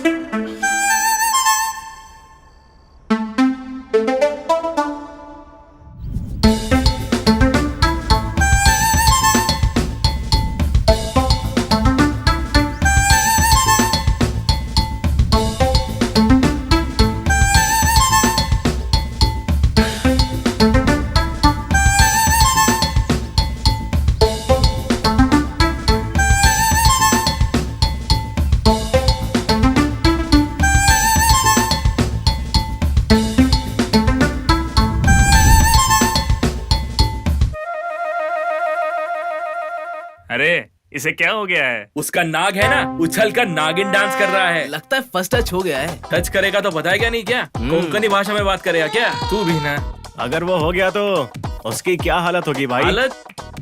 अरे इसे क्या हो गया है? उसका नाग है ना, उछल कर नागिन डांस कर रहा है। लगता है फर्स्ट टच हो गया है। टच करेगा तो बताया क्या नहीं क्या? कोंकणी भाषा में बात करेगा क्या? तू भी ना। अगर वो हो गया तो उसकी क्या हालत होगी भाई?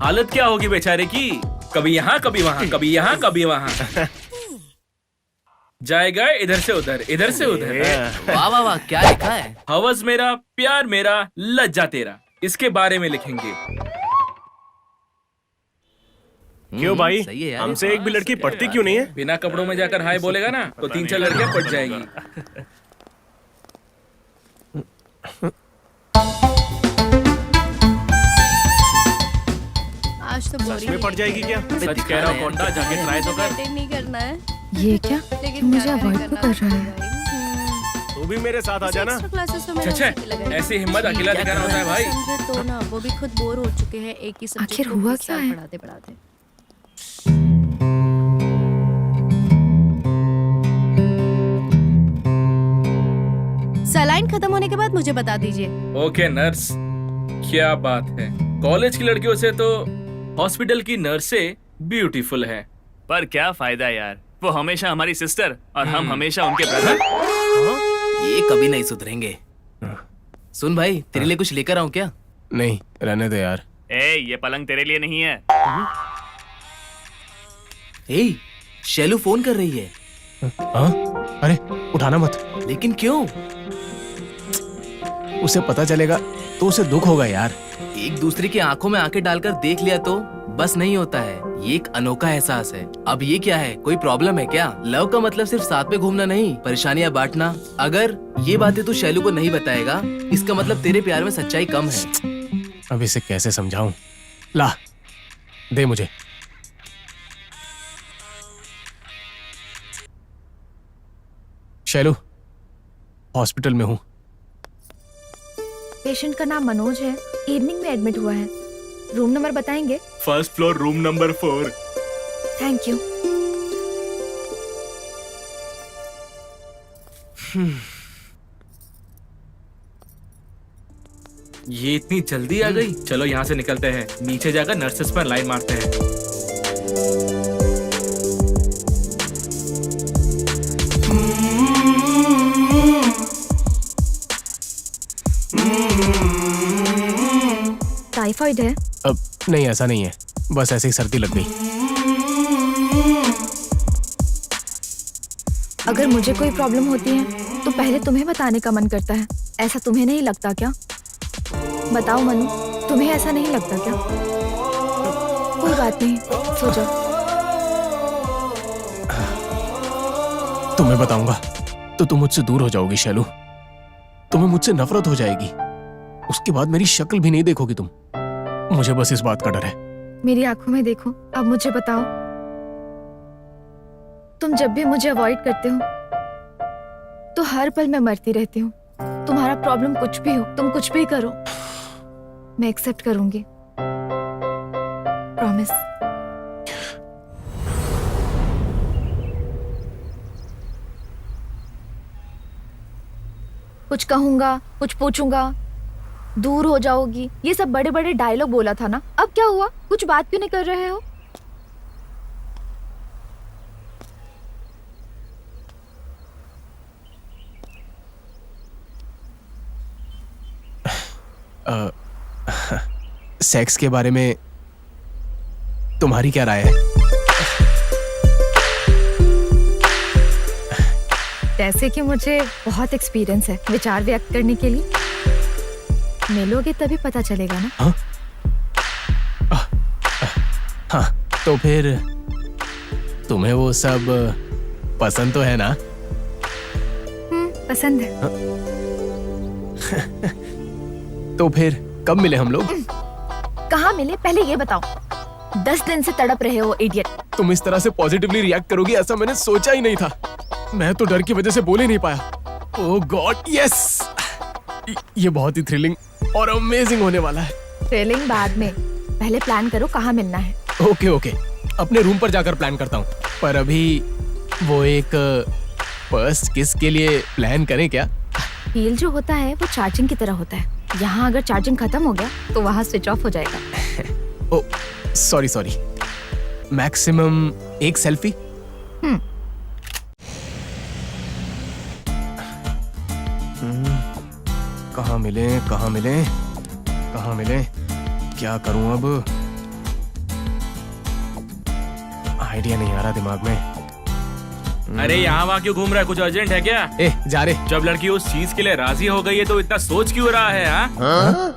हालत क्या होगी बेचारे की? कभी यहाँ कभी वहाँ, कभी यहाँ कभी वहाँ। जाएगा इधर से उधर, इधर से उधर। वाह वाह वाह, क्या लिखा है? हवस मेरा, प्यार मेरा, लज्जा तेरा, इसके बारे में लिखेंगे। क्यों भाई? सही है यार। हमसे एक भी लड़की पढ़ती क्यों नहीं है? बिना कपड़ों में जाकर हाय बोलेगा ना तो 3-4 लड़कियां पट जाएगी। आज तो सच बोरिंग में पड़ जाएगी क्या? सच कह रहा हूँ कोंडा, जाके ट्राई तो कर। नहीं करना है, ये क्या? लेकिन मुझे क्या अवॉइड करना तो कर रहा है। पड़ेगा। तू भी मेरे साथ आ जाना। एक्स्ट्रा क्लासेस तो मैंने अच्छा, उसी की लगाई। ऐसी हिम्मत अकेला दिखाना होता है भाई। समझे तो ना, वो भी खुद बोर हो चुके हैं एक ही सब्जेक्ट आखिर को हुआ 20 क्या साल है? पढ़ाते पढ़ाते। सलाइन खत्म होने के बाद मुझे बता दीजिए। ओके नर्स, क्या बात है। कॉलेज की लड़कियों से तो हॉस्पिटल की नर्सें ब्यूटीफुल है। पर क्या फायदा यार, वो हमेशा हमारी सिस्टर और हम हमेशा उनके ब्रदर। ये कभी नहीं सुधरेंगे। सुन भाई, तेरे लिए कुछ लेकर आऊं क्या? नहीं, रहने दे यार। ए, ये पलंग तेरे लिए नहीं है। ए, शैलू फोन कर रही है। हाँ? अरे उठाना मत। लेकिन क्यों? उसे पता चलेगा तो उसे दुख होगा यार। एक दूसरे की आंखों में आंखें डालकर देख लिया तो बस नहीं होता है, ये एक अनोखा एहसास है। अब ये क्या है, कोई प्रॉब्लम है क्या? लव का मतलब सिर्फ साथ में घूमना नहीं, परेशानियां बांटना। अगर ये बातें तू शैलू को नहीं बताएगा, इसका मतलब तेरे प्यार में सच्चाई कम है। अब इसे कैसे समझाऊं? ला, दे मुझे। शैलू, हॉस्पिटल में हूँ। पेशेंट का नाम मनोज है, इवनिंग में एडमिट हुआ है। रूम नंबर बताएंगे? First floor, room number 4। Thank you. ये इतनी जल्दी आ गई? चलो यहाँ से निकलते हैं, नीचे जाकर नर्सेस पर लाइन मारते हैं। टाइफाइड है? अब नहीं, ऐसा नहीं है, बस ऐसे ही सर्दी लग गई। अगर मुझे कोई प्रॉब्लम होती है तो पहले तुम्हें बताने का मन करता है, ऐसा तुम्हें नहीं लगता क्या? बताओ मनु, तुम्हें ऐसा नहीं लगता क्या? कोई बात नहीं, सो जाओ। तुम्हें बताऊंगा तो तुम मुझसे दूर हो जाओगी शैलू। तुम्हें मुझसे नफरत हो जाएगी। उसके बाद मेरी शक्ल भी नहीं देखोगी तुम। मुझे बस इस बात का डर है। मेरी आंखों में देखो, अब मुझे बताओ, तुम जब भी मुझे अवॉइड करते हो तो हर पल मैं मरती रहती हूँ। तुम्हारा प्रॉब्लम कुछ भी हो, तुम कुछ भी करो, मैं एक्सेप्ट करूंगी, प्रॉमिस। कुछ कहूंगा, कुछ पूछूंगा, दूर हो जाओगी, ये सब बड़े बड़े डायलॉग बोला था ना। अब क्या हुआ? कुछ बात क्यों नहीं कर रहे हो? सेक्स के बारे में तुम्हारी क्या राय है? जैसे कि मुझे बहुत एक्सपीरियंस है विचार व्यक्त करने के लिए। मिलोगे तभी पता चलेगा ना। हाँ, तो फिर तुम्हें वो सब पसंद तो है ना? पसंद है। तो फिर कब मिले हम लोग? कहाँ मिले पहले ये बताओ। 10 दिन से तड़प रहे हो इडियट। तुम इस तरह से पॉजिटिवली रिएक्ट करोगी ऐसा मैंने सोचा ही नहीं था। मैं तो डर की वजह से बोल ही नहीं पाया। ओह गॉड, यस! ये बहुत ही थ्रिलिंग और अमेजिंग होने वाला है। थ्रिलिंग बाद में, पहले प्लान करो कहाँ मिलना है। ओके ओके, अपने रूम पर जाकर प्लान करता हूँ। पर अभी वो एक फर्स्ट किस के लिए प्लान करें क्या? हील जो होता है वो चार्जिंग की तरह होता है। यहाँ अगर चार्जिंग खत्म हो गया तो वहाँ स्विच ऑफ हो जाएगा। ओ सॉरी, मैक्सिमम एक सेल्फी। कहाँ मिले, क्या करूं अब? आइडिया नहीं आ रहा दिमाग में। अरे यहाँ वहाँ क्यों घूम रहा है? कुछ अर्जेंट है क्या? ए जा रे। जब लड़की उस चीज के लिए राजी हो गई है तो इतना सोच क्यों रहा है? हाँ?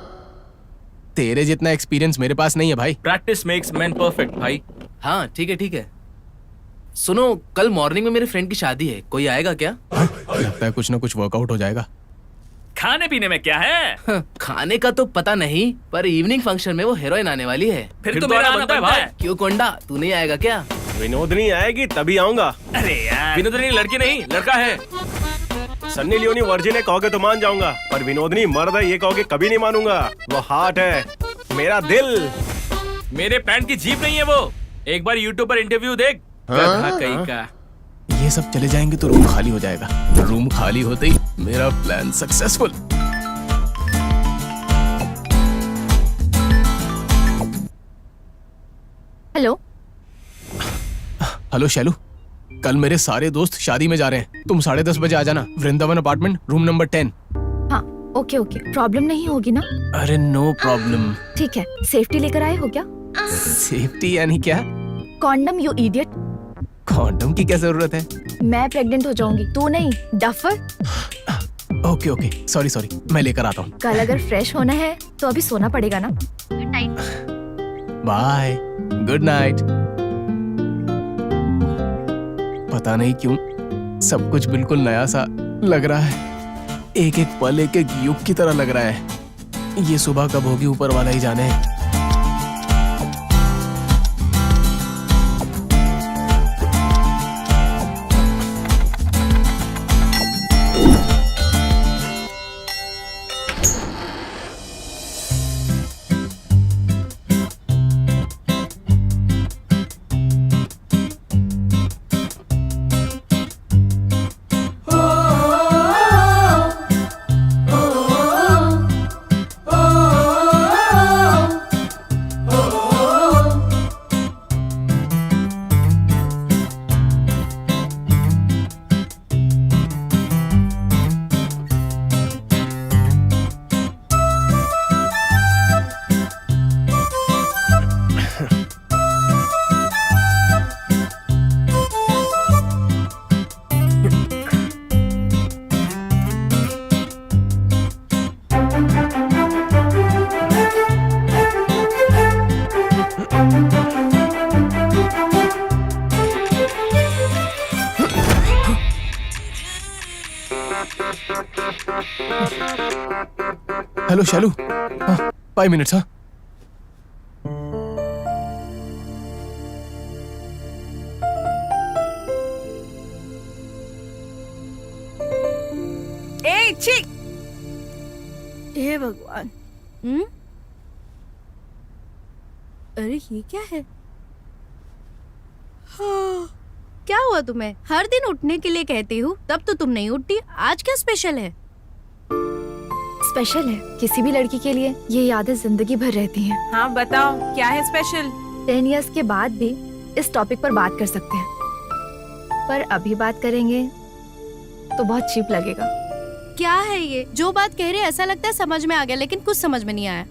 तेरे जितना एक्सपीरियंस मेरे पास नहीं है भाई। प्रैक्टिस मेक्स मैन परफेक्ट भाई। हाँ ठीक है। सुनो, कल मॉर्निंग में मेरे फ्रेंड की शादी है, कोई आएगा क्या? लगता है कुछ ना कुछ वर्कआउट हो जाएगा। खाने पीने में क्या है? खाने का तो पता नहीं, पर इवनिंग फंक्शन में वो हीरोइन आने वाली है। फिर तो मेरा बनता है भाई। क्यों कोंडा, तू नहीं आएगा क्या? विनोदनी आएगी तभी आऊंगा। अरे यार, विनोदनी लड़की नहीं लड़का है। सन्नी लियोनी वर्जिन है कहोगे तो मान जाऊंगा, पर विनोदनी मर्द है ये कहोगे कभी नहीं मानूंगा। वो हार्ट है, मेरा दिल। मेरे पैंट की जीप नहीं है वो। एक बार यूट्यूब पर इंटरव्यू देख। गधा कहीं का। ये सब चले जाएंगे तो रूम खाली हो जाएगा। रूम खाली होते ही मेरा प्लान सक्सेसफुल। हेलो शैलू, कल मेरे सारे दोस्त शादी में जा रहे हैं। तुम 10:30 बजे आ जाना, वृंदावन अपार्टमेंट, रूम नंबर 10। हाँ ओके, प्रॉब्लम नहीं होगी ना? अरे नो प्रॉब्लम। ठीक है। सेफ्टी लेकर आए हो क्या? सेफ्टी यानी क्या? Condom, you idiot. कॉन्डम की क्या जरूरत है? मैं प्रेग्नेंट हो जाऊंगी, तू नहीं, डफर। ओके, सॉरी, मैं लेकर आता हूँ। कल अगर फ्रेश होना है तो अभी सोना पड़ेगा ना। Bye, good night. पता नहीं क्यों सब कुछ बिल्कुल नया सा लग रहा है। एक एक पल एक एक युग की तरह लग रहा है। ये सुबह कब होगी ऊपर वाला ही जाने। हेलो शैलू, हाँ 5 मिनट्स। हाँ ए छी, हे भगवान। अरे ये क्या है? हाँ, क्या हुआ तुम्हें? हर दिन उठने के लिए कहती हूँ, तब तो तुम नहीं उठती। आज क्या स्पेशल है? स्पेशल है, किसी भी लड़की के लिए ये यादें जिंदगी भर रहती हैं। हाँ बताओ क्या है स्पेशल? 10 इयर्स के बाद भी इस टॉपिक पर बात कर सकते हैं, पर अभी बात करेंगे तो बहुत चीप लगेगा। क्या है ये? जो बात कह रहे हैं ऐसा लगता है समझ में आ गया, लेकिन कुछ समझ में नहीं आया।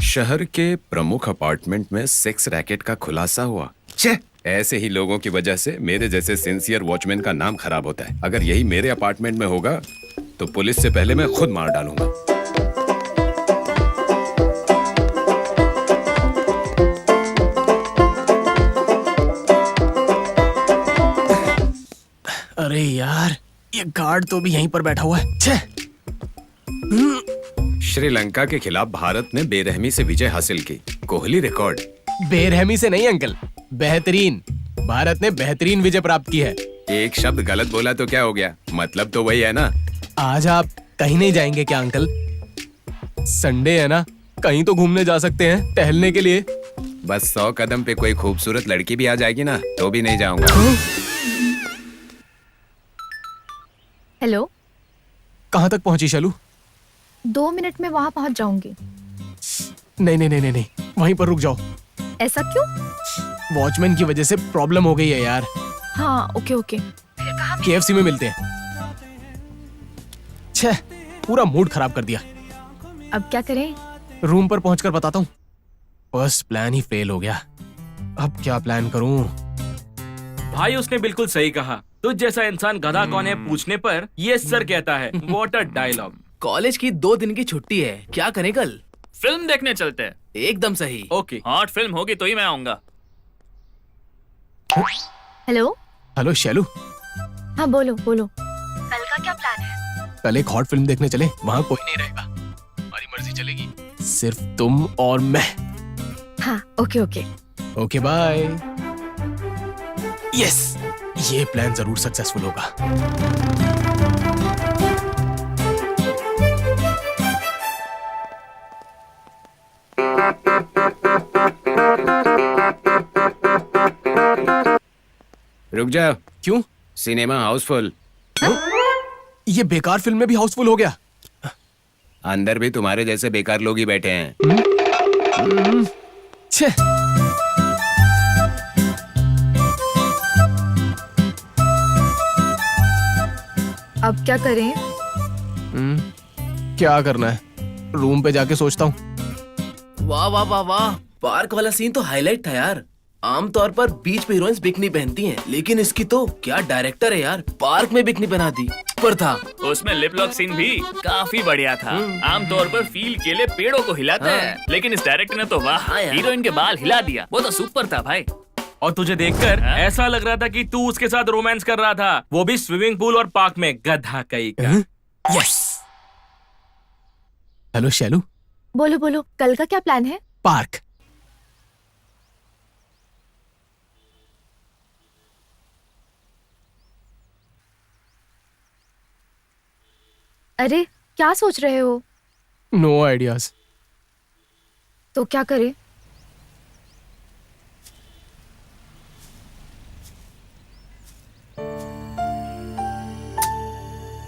शहर के प्रमुख अपार्टमेंट में सेक्स रैकेट का खुलासा हुआ। छे, ऐसे ही लोगों की वजह से मेरे जैसे सिंसियर वॉचमैन का नाम खराब होता है। अगर यही मेरे अपार्टमेंट में होगा तो पुलिस से पहले मैं खुद मार डालूंगा। अरे यार, ये गार्ड तो भी यहीं पर बैठा हुआ है। छे! श्रीलंका के खिलाफ भारत ने बेरहमी से विजय हासिल की। कोहली रिकॉर्ड। बेरहमी से नहीं अंकल, बेहतरीन। भारत ने बेहतरीन विजय प्राप्त की है। एक शब्द गलत बोला तो क्या हो गया? मतलब तो वही है ना। आज आप कहीं नहीं जाएंगे क्या अंकल? संडे है ना, कहीं तो घूमने जा सकते हैं टहलने के लिए। बस 100 कदम पे कोई खूबसूरत लड़की भी आ जाएगी ना तो भी नहीं जाऊंगा। हेलो, कहाँ तक पहुंची शैलू? 2 मिनट में वहाँ पहुँच जाऊंगी। नहीं नहीं नहीं नहीं नहीं, वहीं पर रुक जाओ। ऐसा क्यों? वॉचमैन की वजह से प्रॉब्लम हो गई है यार। हाँ ओके ओके। KFC में मिलते हैं। छह, पूरा मूड खराब कर दिया। अब क्या करें? रूम पर पहुंचकर बताता हूँ। फर्स्ट प्लान ही फेल हो गया, अब क्या प्लान करूं? भाई उसने बिल्कुल सही कहा। तुझ जैसा इंसान गधा कौन है पूछने पर ये सर कहता है। What a dialogue. कॉलेज की 2 दिन की छुट्टी है, क्या करें कल? फिल्म देखने चलते हैं। एकदम सही। ओके, हॉट फिल्म होगी तो ही मैं आऊंगा। हेलो हेलो शैलू, हाँ बोलो बोलो। कल का क्या प्लान है? कल एक हॉट फिल्म देखने चले, वहाँ कोई नहीं रहेगा, हमारी मर्जी चलेगी, सिर्फ तुम और मैं। हाँ okay okay. Okay bye. Yes, ये प्लान जरूर सक्सेसफुल होगा। रुक जाओ। क्यों? Cinema house full. ये बेकार फिल्म में भी हाउसफुल हो गया। अंदर भी तुम्हारे जैसे बेकार लोग ही बैठे हैं। छे। अब क्या करें? क्या करना है? रूम पे जाके सोचता हूँ। वाह वाह वाह वाह, पार्क वाला सीन तो हाईलाइट था यार। आमतौर पर बीच पे हीरोइंस बिकनी पहनती हैं, लेकिन इसकी तो क्या डायरेक्टर है यार, पार्क में बिकनी पहना दी। पर था उसमें लिप लॉक सीन भी काफी बढ़िया था। आमतौर पर फील के लिए पेड़ों को हिलाते हैं, लेकिन इस डायरेक्टर ने तो वाह, हीरोइन के बाल हिला दिया। वो तो सुपर था भाई। और तुझे देखकर ऐसा लग रहा था कि तू उसके साथ रोमांस कर रहा था, वो भी स्विमिंग पूल और पार्क में। गधा कहीं का। यस। हेलो शैलू, बोलो बोलो, कल का क्या प्लान है? पार्क। अरे क्या सोच रहे हो? No ideas. तो क्या करें?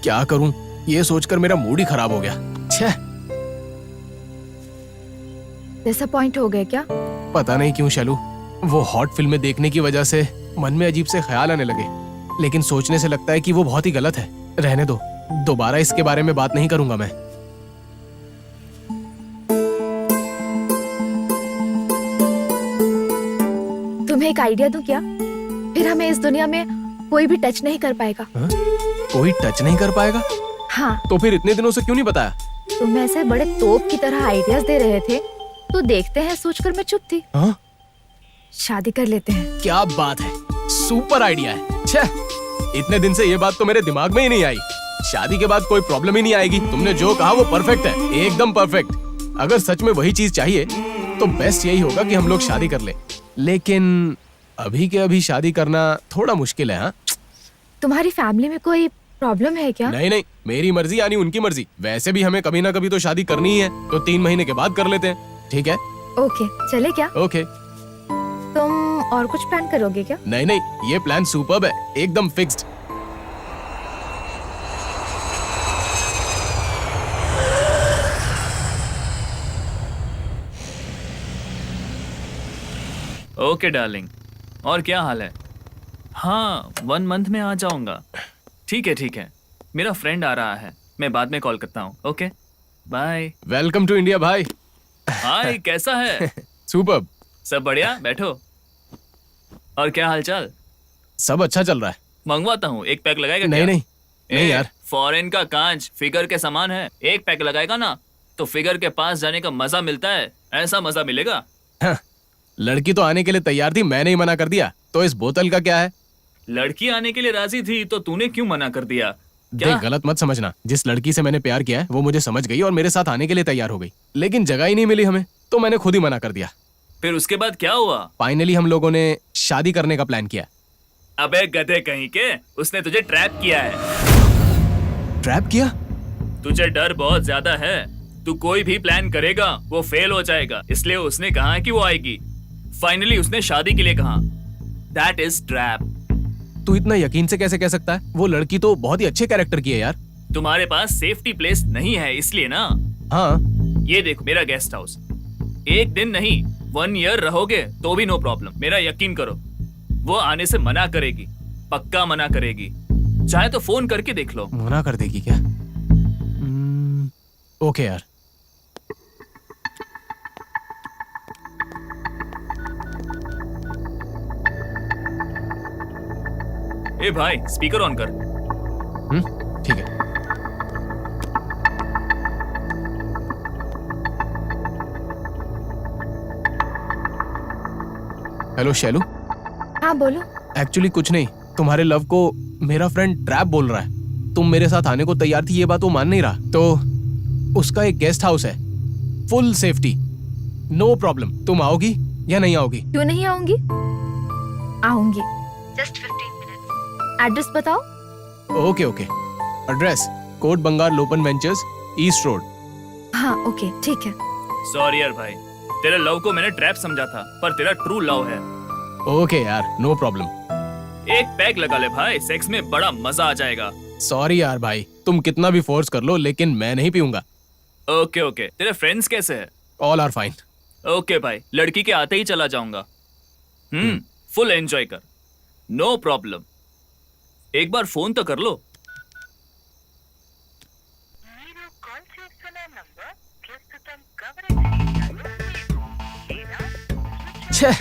क्या करूं? ये सोचकर मेरा मूड ही खराब हो गया। छे। डिसअपॉइंट हो गए क्या? पता नहीं क्यों शैलू, वो हॉट फिल्में देखने की वजह से मन में अजीब से ख्याल आने लगे, लेकिन सोचने से लगता है कि वो बहुत ही गलत है। रहने दो, दोबारा इसके बारे में बात नहीं करूंगा मैं। तुम्हें एक आइडिया दूं क्या? फिर हमें इस दुनिया में कोई भी टच नहीं कर पाएगा। कोई टच नहीं कर पाएगा? हाँ। तो फिर इतने दिनों से क्यों नहीं बताया? तुम ऐसे बड़े तोप की तरह आइडियाज दे रहे थे तो देखते हैं सोचकर मैं चुप थी। हाँ? शादी कर लेते हैं। क्या बात है, सुपर आइडिया है। छे, इतने दिन से ये बात तो मेरे दिमाग में ही नहीं आई। शादी के बाद कोई प्रॉब्लम ही नहीं आएगी। तुमने जो कहा वो परफेक्ट है, एकदम परफेक्ट। अगर सच में वही चीज चाहिए तो बेस्ट यही होगा कि हम लोग शादी कर ले। लेकिन अभी के अभी शादी करना थोड़ा मुश्किल है। हाँ, तुम्हारी फैमिली में कोई प्रॉब्लम है क्या? नहीं नहीं, मेरी मर्जी यानी उनकी मर्जी। वैसे भी हमें कभी ना कभी तो शादी करनी ही है, तो 3 महीने के बाद कर लेते हैं। ठीक है? ओके, चले क्या? ओके। तुम और कुछ प्लान करोगे क्या? नहीं नहीं, ये प्लान सुपर्ब है, एकदम फिक्स्ड। ओके डार्लिंग, और क्या हाल है? हाँ, 1 मंथ में आ जाऊंगा। ठीक है, मेरा फ्रेंड आ रहा है, मैं बाद में कॉल करता हूँ। Okay, bye. Welcome to India भाई। हाय, कैसा है? सुपर्ब। सब बढ़िया, बैठो। और क्या हालचाल? सब अच्छा चल रहा है। मंगवाता हूँ, एक पैक लगाएगा? नहीं क्या? नहीं नहीं यार, फॉरेन का कांच फिगर के समान है, एक पैक लगाएगा ना तो फिगर के पास जाने का मजा मिलता है। ऐसा मजा मिलेगा। हाँ, लड़की तो आने के लिए तैयार थी, मैंने ही मना कर दिया। तो इस बोतल का क्या है? लड़की आने के लिए राजी थी तो तूने क्यों मना कर दिया? क्या? देख, गलत मत समझना। जिस लड़की से मैंने प्यार किया है वो मुझे समझ गई और मेरे साथ आने के लिए तैयार हो गई, लेकिन जगह ही नहीं मिली हमें, तो मैंने खुद ही मना कर दिया। फिर उसके बाद क्या हुआ? फाइनली हम लोगों ने शादी करने का प्लान किया। अबे गधे कहीं के, उसने तुझे ट्रैप किया है। ट्रैप किया? तुझे डर बहुत ज्यादा है, तू कोई भी प्लान करेगा वो फेल हो जाएगा, इसलिए उसने कहा कि वो आएगी। फाइनली उसने शादी के लिए कहा। That is trap. तू इतना यकीन से कैसे कह सकता है? वो लड़की तो बहुत ही अच्छे कैरेक्टर की है यार। तुम्हारे पास सेफ्टी प्लेस नहीं है इसलिए ना। हाँ, ये देखो मेरा गेस्ट हाउस, 1 दिन नहीं 1 ईयर रहोगे तो भी नो प्रॉब्लम। मेरा यकीन करो, वो आने से मना करेगी, पक्का मना करेगी। चाहे तो फोन करके देख लो। मना कर देगी क्या? ओके यार। ए भाई, स्पीकर ऑन कर। ठीक है। हेलो शैलू। हाँ बोलो। एक्चुअली कुछ नहीं, तुम्हारे लव को मेरा फ्रेंड ट्रैप बोल रहा है। तुम मेरे साथ आने को तैयार थी, ये बात वो मान नहीं रहा। तो उसका एक गेस्ट हाउस है, फुल सेफ्टी, नो प्रॉब्लम। तुम आओगी या नहीं आओगी? क्यों नहीं आऊंगी? आऊंगी। Just 15 minutes. एड्रेस बताओ। Okay okay. एड्रेस कोट बंगार लोपन वेंचर्स, ईस्ट रोड। हाँ ओके, ठीक है। सॉरी यार भाई, तेरे लव को मैंने ट्रैप समझा था, पर तेरा ट्रू लव है। ओके यार, नो प्रॉब्लम। एक पैक लगा ले भाई, सेक्स में बड़ा मजा आ जाएगा। सॉरी यार भाई, तुम कितना भी फोर्स कर लो लेकिन मैं नहीं पीऊंगा। Okay okay. तेरे फ्रेंड्स कैसे हैं? All are fine. ओके भाई, लड़की के आते ही चला जाऊंगा। फुल एंजॉय कर, नो प्रॉब्लम। एक बार फोन तो कर लो। छे।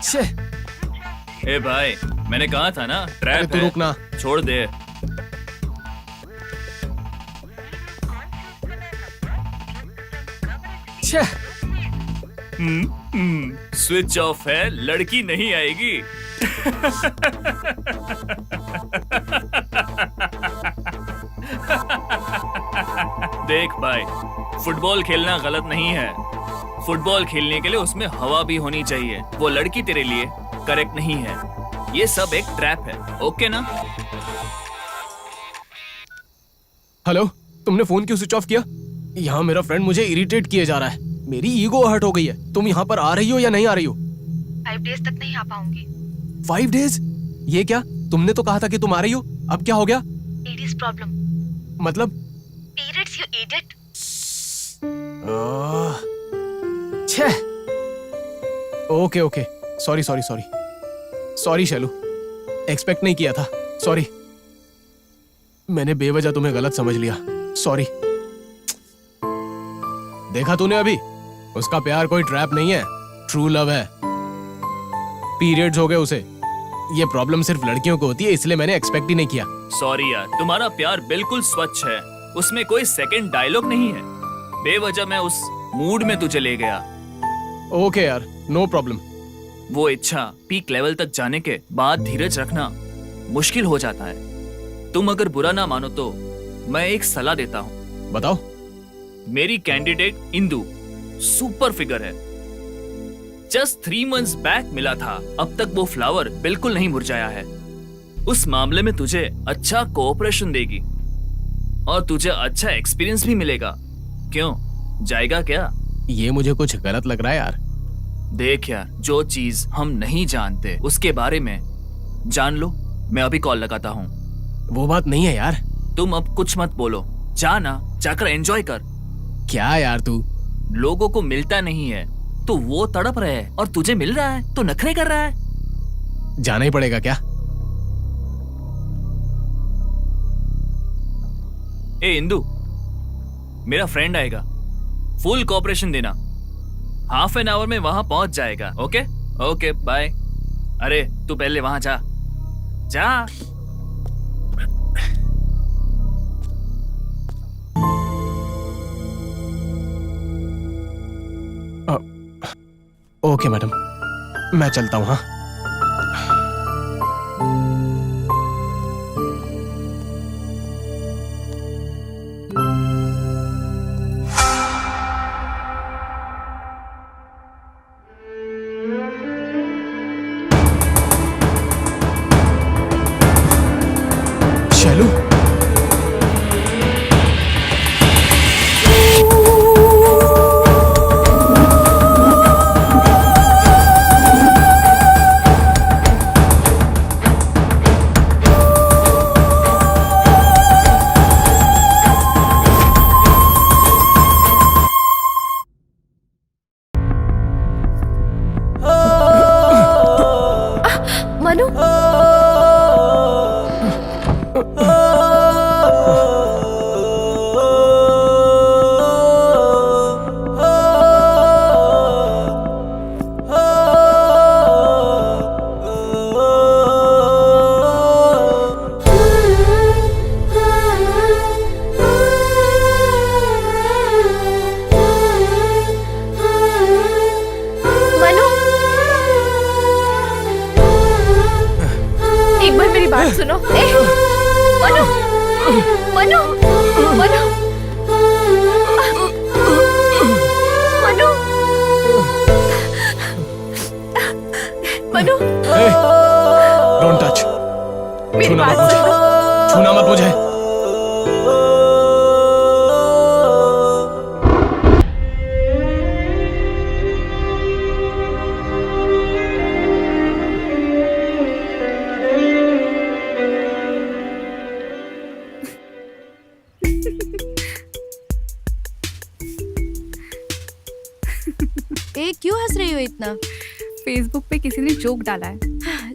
छे। ए भाई, मैंने कहा था ना ट्रैप तू है। रुकना। छोड़ दे। छे। स्विच ऑफ है, लड़की नहीं आएगी। देख भाई, फुटबॉल खेलना गलत नहीं है। फुटबॉल खेलने के लिए उसमें हवा भी होनी चाहिए। वो लड़की तेरे लिए करेक्ट नहीं है। ये सब एक ट्रैप है, ओके ना? हेलो, तुमने फोन क्यों स्विच ऑफ किया? यहाँ मेरा फ्रेंड मुझे इरिटेट किए जा रहा है। मेरी ईगो हर्ट हो गई है। तुम यहाँ पर आ रही हो या नहीं आ रही हो? 5 डेज तक नहीं आ पाऊंगी। 5 डेज? ये क्या? तुमने तो कहा था कि तुम आ रही हो, अब क्या हो गया? Ladies problem. मतलब? Periods, you idiot. छे। Okay okay, sorry sorry sorry sorry Shailu, expect नहीं किया था। सॉरी, मैंने बेवजह तुम्हें गलत समझ लिया। सॉरी। देखा तूने अभी? उसका प्यार कोई ट्रैप नहीं है, ट्रू लव है। पीरियड्स हो गए उसे। ये प्रॉब्लम सिर्फ लड़कियों को होती है, इसलिए मैंने एक्सपेक्ट ही नहीं किया। सॉरी यार, तुम्हारा प्यार बिल्कुल स्वच्छ है, उसमें कोई सेकंड डायलॉग नहीं है। बेवजह मैं उस मूड में तुझे ले गया। ओके यार, नो प्रॉब्लम। वो इच्छा पीक लेवल तक जाने के बाद धीरज रखना मुश्किल हो जाता है। तुम अगर बुरा ना मानो तो मैं एक सलाह देता हूँ। बताओ। मेरी कैंडिडेट इंदु सुपर फिगर है। जस्ट 3 months बैक मिला था, अब तक वो फ्लावर बिल्कुल नहीं मुरझाया है। उस मामले में तुझे अच्छा कोऑपरेशन देगी और तुझे अच्छा एक्सपीरियंस भी मिलेगा। क्यों, जाएगा क्या? ये मुझे कुछ गलत लग रहा है यार। देख यार, जो चीज हम नहीं जानते उसके बारे में जान लो। मैं अभी कॉल लगाता हूँ। वो बात नहीं है यार। तुम अब कुछ मत बोलो, जाना, जाकर एंजॉय कर। क्या यार तू? लोगों को मिलता नहीं है तो वो तड़प रहे हैं और तुझे मिल रहा है तो नखरे कर रहा है। जाना ही पड़ेगा क्या? ए इंदु, मेरा फ्रेंड आएगा, फुल कोऑपरेशन देना। हाफ एन आवर में वहां पहुंच जाएगा। Okay okay bye. अरे तू पहले वहां जा जा। ओके मैडम, मैं चलता हूँ। हाँ, शैलू। मनु, एक बार मेरी बात सुनो। Manu, Manu, Manu, Manu, Manu, don't touch. मेरी छूना बात मत मुझे, सुनो। छूना मत मुझे। ए, क्यों हंस रही हो इतना? फेसबुक पे किसी ने जोक डाला है।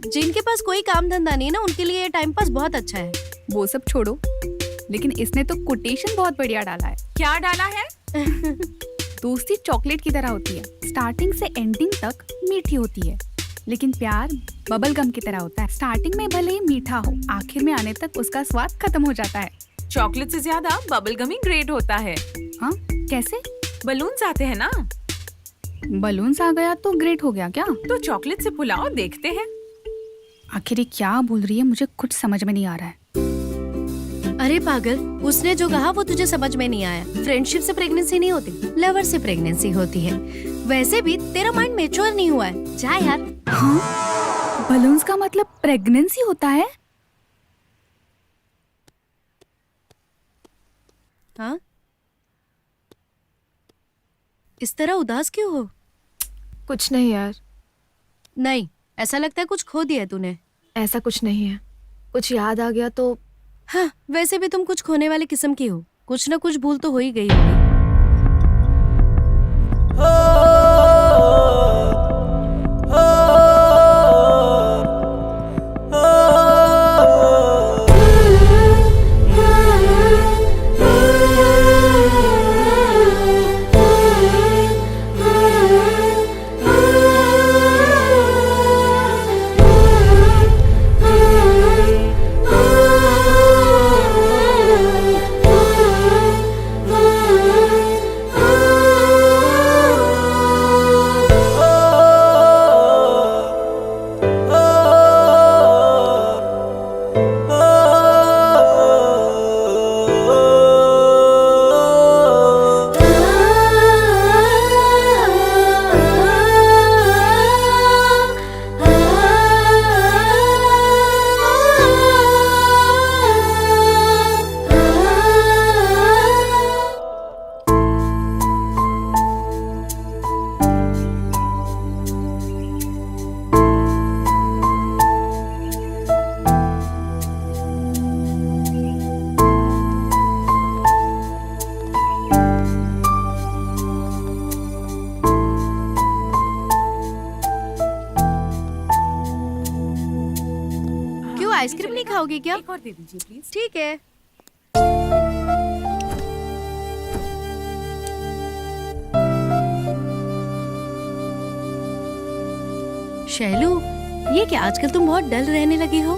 जिनके पास कोई काम धंधा नहीं है ना, उनके लिए ये टाइम पास बहुत अच्छा है। वो सब छोड़ो, लेकिन इसने तो कोटेशन बहुत बढ़िया डाला है। क्या डाला है? दोस्ती चॉकलेट की तरह होती है, स्टार्टिंग से एंडिंग तक मीठी होती है, लेकिन प्यार बबल गम की तरह होता है। स्टार्टिंग में भले ही मीठा हो, आखिर में आने तक उसका स्वाद खत्म हो जाता है। चॉकलेट से ज्यादा बबल गम ही ग्रेट होता है। हाँ, कैसे? बलून्स आते हैं ना, बलून्स आ गया तो ग्रेट हो गया क्या? तो चॉकलेट से फुलाओ, देखते हैं। आखिर ये क्या बोल रही है, मुझे कुछ समझ में नहीं आ रहा है। अरे पागल, उसने जो कहा वो तुझे समझ में नहीं आया। फ्रेंडशिप से प्रेगनेंसी नहीं होती, लवर से प्रेगनेंसी होती है। वैसे भी तेरा माइंड मैच्योर नहीं हुआ है। जा यार। हाँ? बलून्स का मतलब प्रेगनेंसी होता है? हाँ? इस तरह उदास क्यों हो? कुछ नहीं यार। नहीं, ऐसा लगता है कुछ खो दिया तूने। ऐसा कुछ नहीं है, कुछ याद आ गया तो। हाँ, वैसे भी तुम कुछ खोने वाले किस्म की हो। कुछ ना कुछ भूल तो हो ही गई होगी। आइसक्रीम नहीं खाओगे क्या? एक और दे दीजिए प्लीज। ठीक है। शैलू, ये क्या आजकल तुम बहुत डल रहने लगी हो?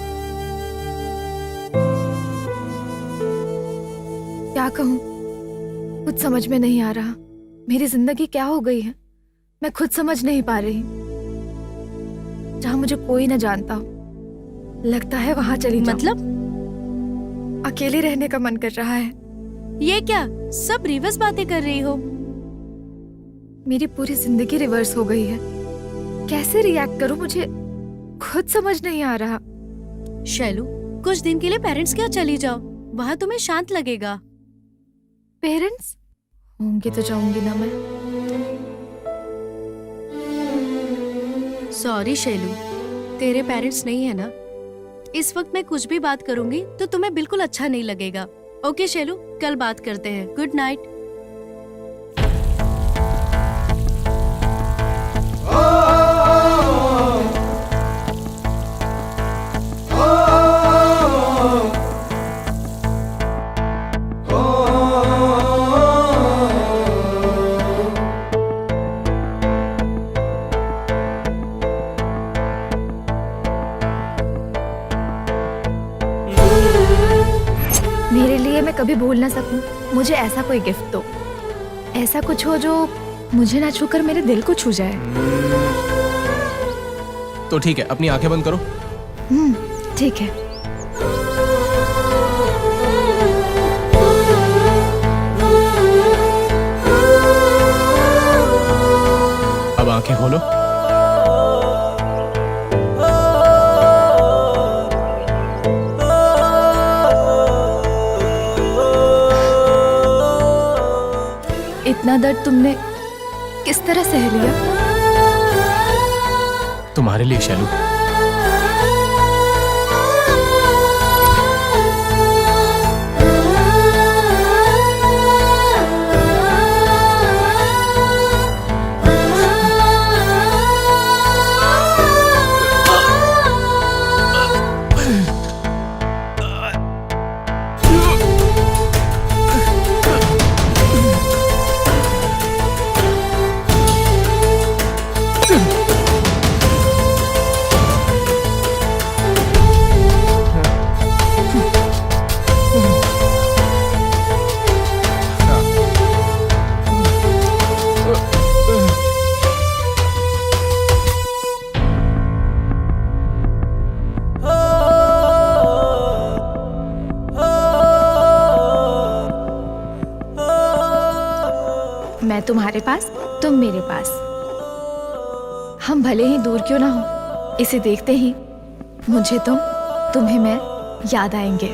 क्या कहूँ, कुछ समझ में नहीं आ रहा। मेरी जिंदगी क्या हो गई है, मैं खुद समझ नहीं पा रही। जहाँ मुझे कोई न जानता हो, लगता है वहां चली जाऊं। मतलब अकेले रहने का मन कर रहा है। ये क्या सब रिवर्स बातें कर रही हो? मेरी पूरी जिंदगी रिवर्स हो गई है। कैसे रिएक्ट करूं, मुझे खुद समझ नहीं आ रहा। शैलू, कुछ दिन के लिए पेरेंट्स के यहाँ चली जाओ, वहाँ तुम्हें शांत लगेगा। पेरेंट्स होंगे तो जाऊंगी ना मैं। सॉरी शैलू, तेरे पेरेंट्स नहीं है ना? इस वक्त मैं कुछ भी बात करूंगी तो तुम्हें बिल्कुल अच्छा नहीं लगेगा। ओके शैलू, कल बात करते हैं। Good night. मेरे लिए मैं कभी भूल ना सकूं, मुझे ऐसा कोई गिफ्ट दो। ऐसा कुछ हो जो मुझे ना छूकर मेरे दिल को छू जाए। तो ठीक है, अपनी आंखें बंद करो। ठीक है। अब आंखें खोलो। इतना दर्द तुमने किस तरह सह लिया? तुम्हारे लिए शैलू। मैं तुम्हारे पास, तुम मेरे पास। हम भले ही दूर क्यों ना हो, इसे देखते ही मुझे तुम, तुम्हें मैं याद आएंगे।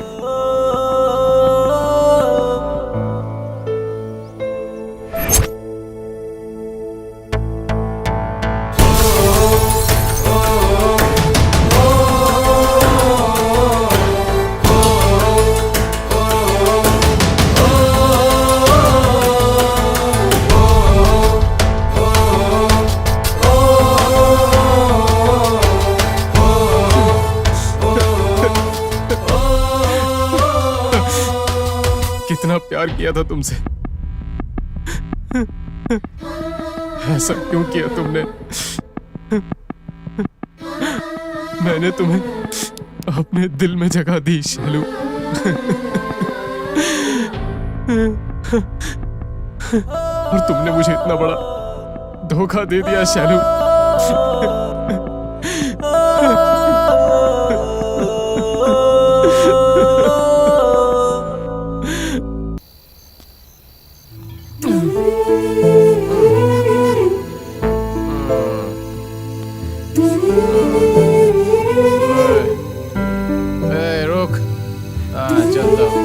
कितना प्यार किया था तुमसे, ऐसा क्यों किया तुमने? मैंने तुम्हें अपने दिल में जगह दी शैलू। और तुमने मुझे इतना बड़ा धोखा दे दिया शैलू। रुक, चलता हूँ।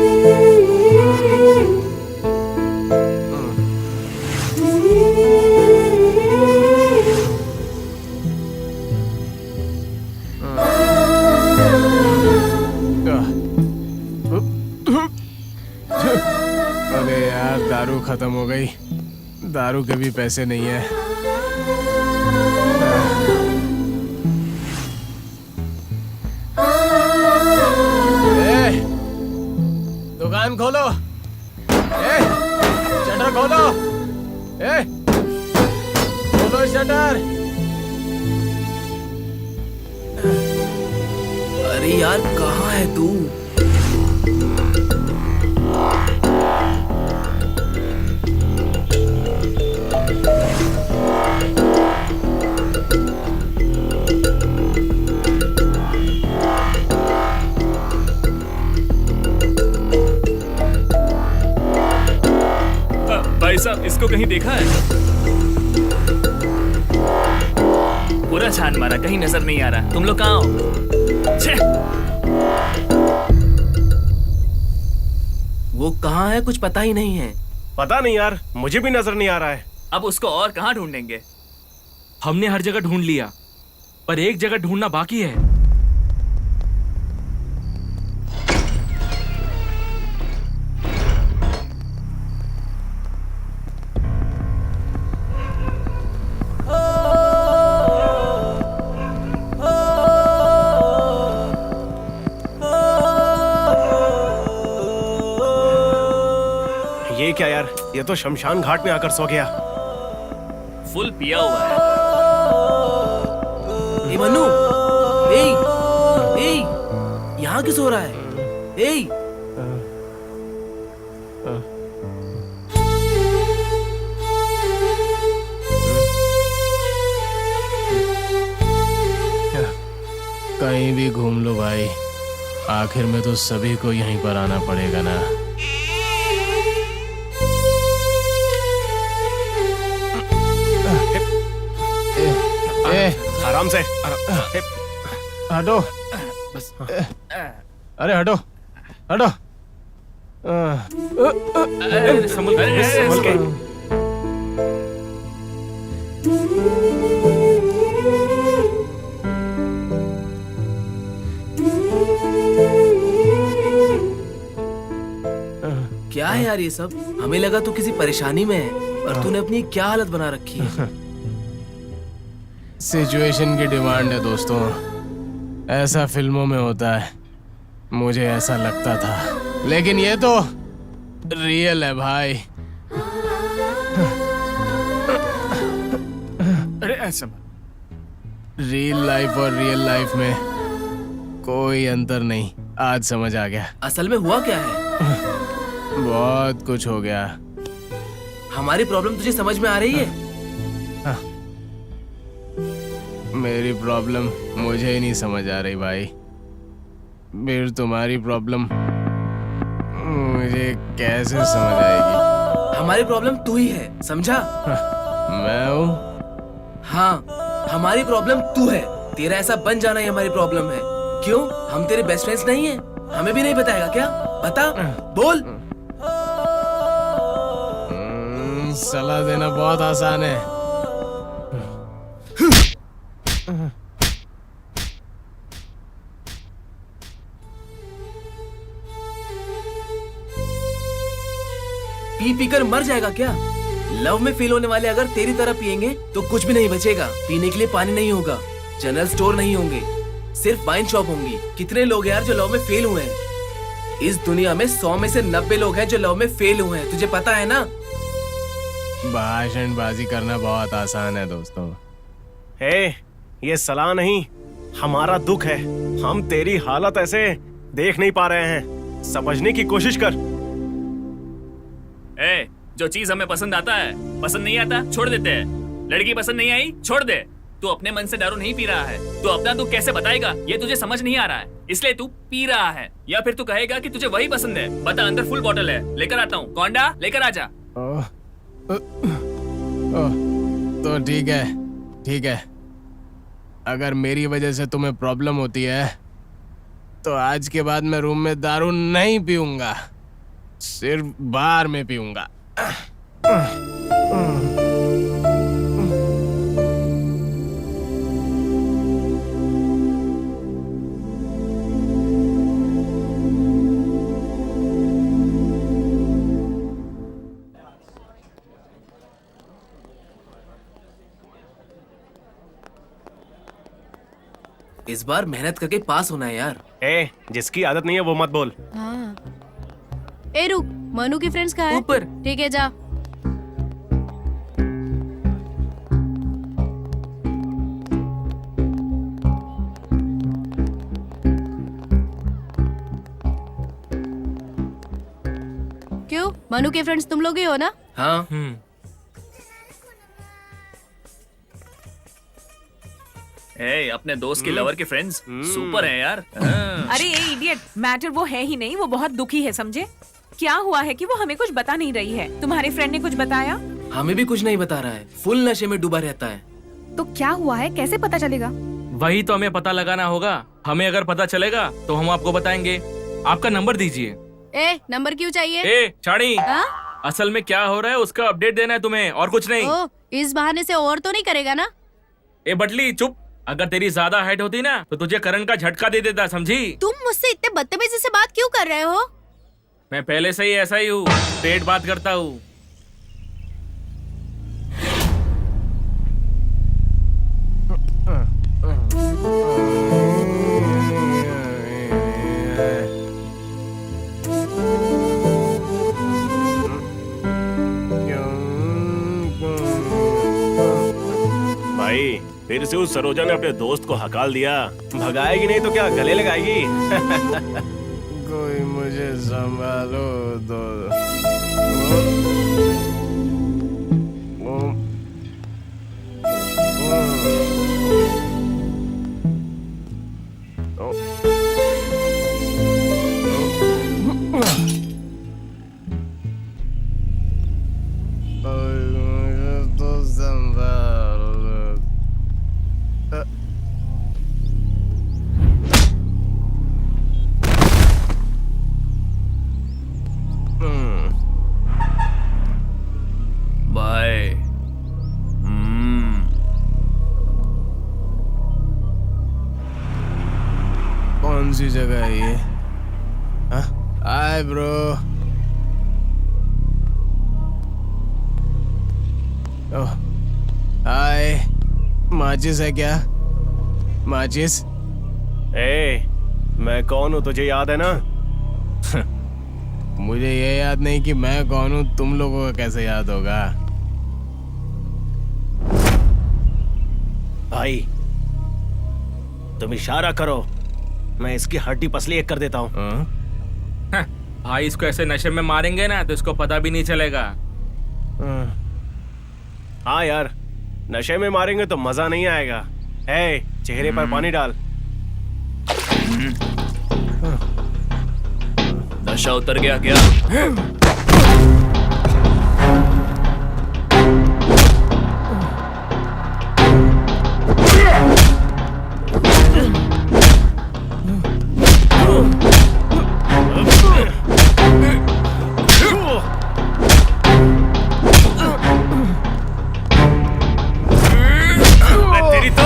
अरे यार, दारू खत्म हो गई। दारू के भी पैसे नहीं है। दुकान खोलो। ए, शटर खोलो। ए, खोलो शटर। अरे यार कहाँ है तू? भाई साहब, इसको कहीं देखा है? पूरा छान मारा, कहीं नजर नहीं आ रहा। तुम लोग कहाँ हो? छे! वो कहाँ है कुछ पता ही नहीं है। पता नहीं यार, मुझे भी नजर नहीं आ रहा है। अब उसको और कहाँ ढूंढेंगे? हमने हर जगह ढूंढ लिया, पर एक जगह ढूंढना बाकी है। ये क्या यार, ये तो शमशान घाट में आकर सो गया। फुल पिया हुआ है। ए मनु, ए, यहाँ किस हो रहा है? ए, कहीं भी घूम लो भाई, आखिर में तो सभी को यहीं पर आना पड़ेगा ना। आराम से। हटो बस। अरे हटो हटो। संभल के। क्या है यार ये सब? हमें लगा तू किसी परेशानी में है, और तूने अपनी क्या हालत बना रखी है। सिचुएशन की डिमांड है दोस्तों, ऐसा फिल्मों में होता है, मुझे ऐसा लगता था, लेकिन ये तो रियल है भाई। अरे ऐसा रियल लाइफ और रियल लाइफ में कोई अंतर नहीं, आज समझ आ गया। असल में हुआ क्या है? बहुत कुछ हो गया। हमारी प्रॉब्लम तुझे समझ में आ रही है? मेरी प्रॉब्लम मुझे ही नहीं समझ आ रही भाई, फिर तुम्हारी प्रॉब्लम मुझे कैसे समझ आएगी? हमारी प्रॉब्लम तू ही है, समझा? मैं हूँ? हाँ, हमारी प्रॉब्लम तू है। तेरा ऐसा बन जाना ही हमारी प्रॉब्लम है। क्यों? हम तेरे बेस्ट फ्रेंड्स नहीं है? हमें भी नहीं बताएगा क्या? बता, बोल। सलाह देना बहुत आसान है। पी पी कर मर जाएगा क्या? लव में फेल होने वाले अगर तेरी तरह पिएंगे तो कुछ भी नहीं बचेगा। पीने के लिए पानी नहीं होगा, जनरल स्टोर नहीं होंगे, सिर्फ वाइन शॉप होंगी। कितने लोग यार जो लव में फेल हुए हैं? इस दुनिया में 100 में से 90 लोग हैं जो लव में फेल हुए हैं, तुझे पता है ना? भाषणबाजी करना बहुत आसान है दोस्तों। ये सलाह नहीं, हमारा दुख है। हम तेरी हालत ऐसे देख नहीं पा रहे हैं, समझने की कोशिश कर। जो चीज हमें पसंद आता है, पसंद नहीं आता छोड़ देते हैं। लड़की पसंद नहीं आई, छोड़ दे। तू अपने मन से दारू नहीं पी रहा है, तू अपना दुख कैसे बताएगा ये तुझे समझ नहीं आ रहा है, इसलिए तू पी रहा है। या फिर तू कहेगा कि तुझे वही पसंद है। बता, अंदर फुल बॉटल है, लेकर आता हूँ। कौंडा लेकर आ जा। तो ठीक है, अगर मेरी वजह से तुम्हें प्रॉब्लम होती है तो आज के बाद मैं रूम में दारू नहीं पीऊंगा, सिर्फ बार में पीऊंगा। इस बार मेहनत करके पास होना है यार। जिसकी आदत नहीं है वो मत बोल। हाँ। मनु की फ्रेंड्स कहाँ है? ऊपर। ठीक है जा। क्यों, मनु के फ्रेंड्स तुम लोग ही हो ना? हाँ। ए, अपने दोस्त की लवर के फ्रेंड्स सुपर हैं यार। हाँ। अरे ये इडियट, मैटर वो है ही नहीं, वो बहुत दुखी है, समझे? क्या हुआ है कि वो हमें कुछ बता नहीं रही है? तुम्हारे फ्रेंड ने कुछ बताया? हमें भी कुछ नहीं बता रहा है, फुल नशे में डूबा रहता है। तो क्या हुआ है, कैसे पता चलेगा? वही तो हमें पता लगाना होगा। हमें अगर पता चलेगा तो हम आपको बताएंगे। आपका नंबर दीजिए। ए, नंबर क्यों चाहिए? ए चाणी, हाँ? असल में क्या हो रहा है उसका अपडेट देना है तुम्हें, और कुछ नहीं। ओ, इस बहाने से और तो नहीं करेगा ना? ए बटली चुप। अगर तेरी ज्यादा हाइट होती ना तो तुझे करंट का झटका दे देता, समझी? तुम मुझसे इतने बदतमीजी से बात क्यों कर रहे हो? मैं पहले से ही ऐसा ही हूँ, स्ट्रेट बात करता हूँ। भाई फिर से उस सरोजा ने अपने दोस्त को हकाल दिया। भगाएगी नहीं तो क्या गले लगाएगी? कोई मुझे संभालो दो। तो संभालो। बाय। कौन सी जगह है ये? Hi bro. ओह हाय, माचिस है क्या? माचिस? ए, मैं कौन हूँ तुझे याद है ना? मुझे ये याद नहीं कि मैं कौन हूँ, तुम लोगों को कैसे याद होगा? भाई तुम इशारा करो, मैं इसकी हड्डी पसली एक कर देता हूँ। भाई इसको ऐसे नशे में मारेंगे ना तो इसको पता भी नहीं चलेगा। हाँ यार, नशे में मारेंगे तो मजा नहीं आएगा। ए, चेहरे पर पानी डाल। नशा उतर गया क्या? तेरी तो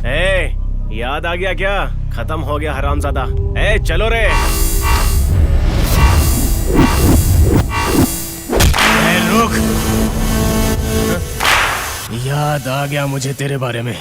ए, याद आ गया क्या? खत्म हो गया हरामजादा। ए, चलो रे। ए, रुक। याद आ गया मुझे तेरे बारे में।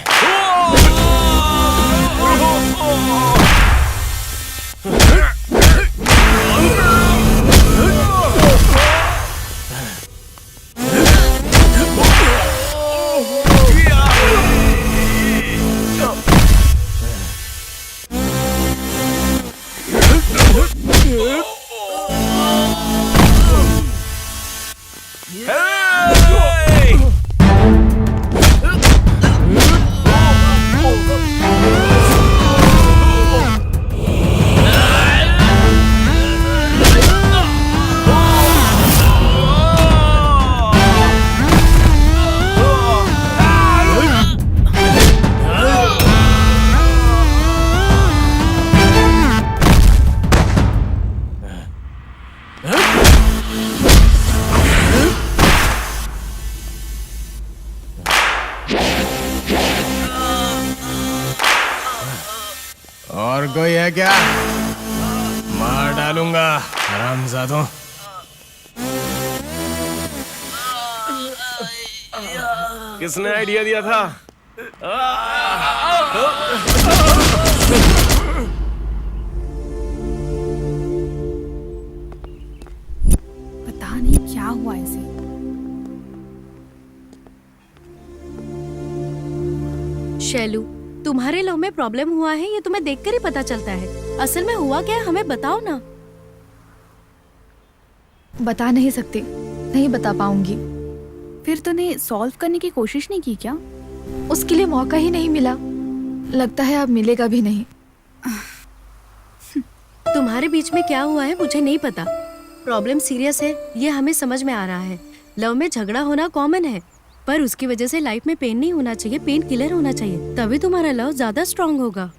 और कोई है क्या? मार डालूंगा हरामजादों। किसने आइडिया दिया था? पता नहीं क्या हुआ इसे। शैलू, तुम्हारे लव में प्रॉब्लम हुआ है ये तुम्हें देखकर ही पता चलता है। असल में हुआ क्या है हमें बताओ ना। बता नहीं सकती, नहीं बता पाऊंगी। फिर तूने सॉल्व करने की कोशिश नहीं की क्या? उसके लिए मौका ही नहीं मिला। लगता है अब मिलेगा भी नहीं। तुम्हारे बीच में क्या हुआ है मुझे नहीं पता। प्रॉब्लम सीरियस है ये हमें समझ में आ रहा है। लव में झगड़ा होना कॉमन है, पर उसकी वजह से लाइफ में पेन नहीं होना चाहिए, पेन किलर होना चाहिए, तभी तुम्हारा लव ज्यादा स्ट्रांग होगा।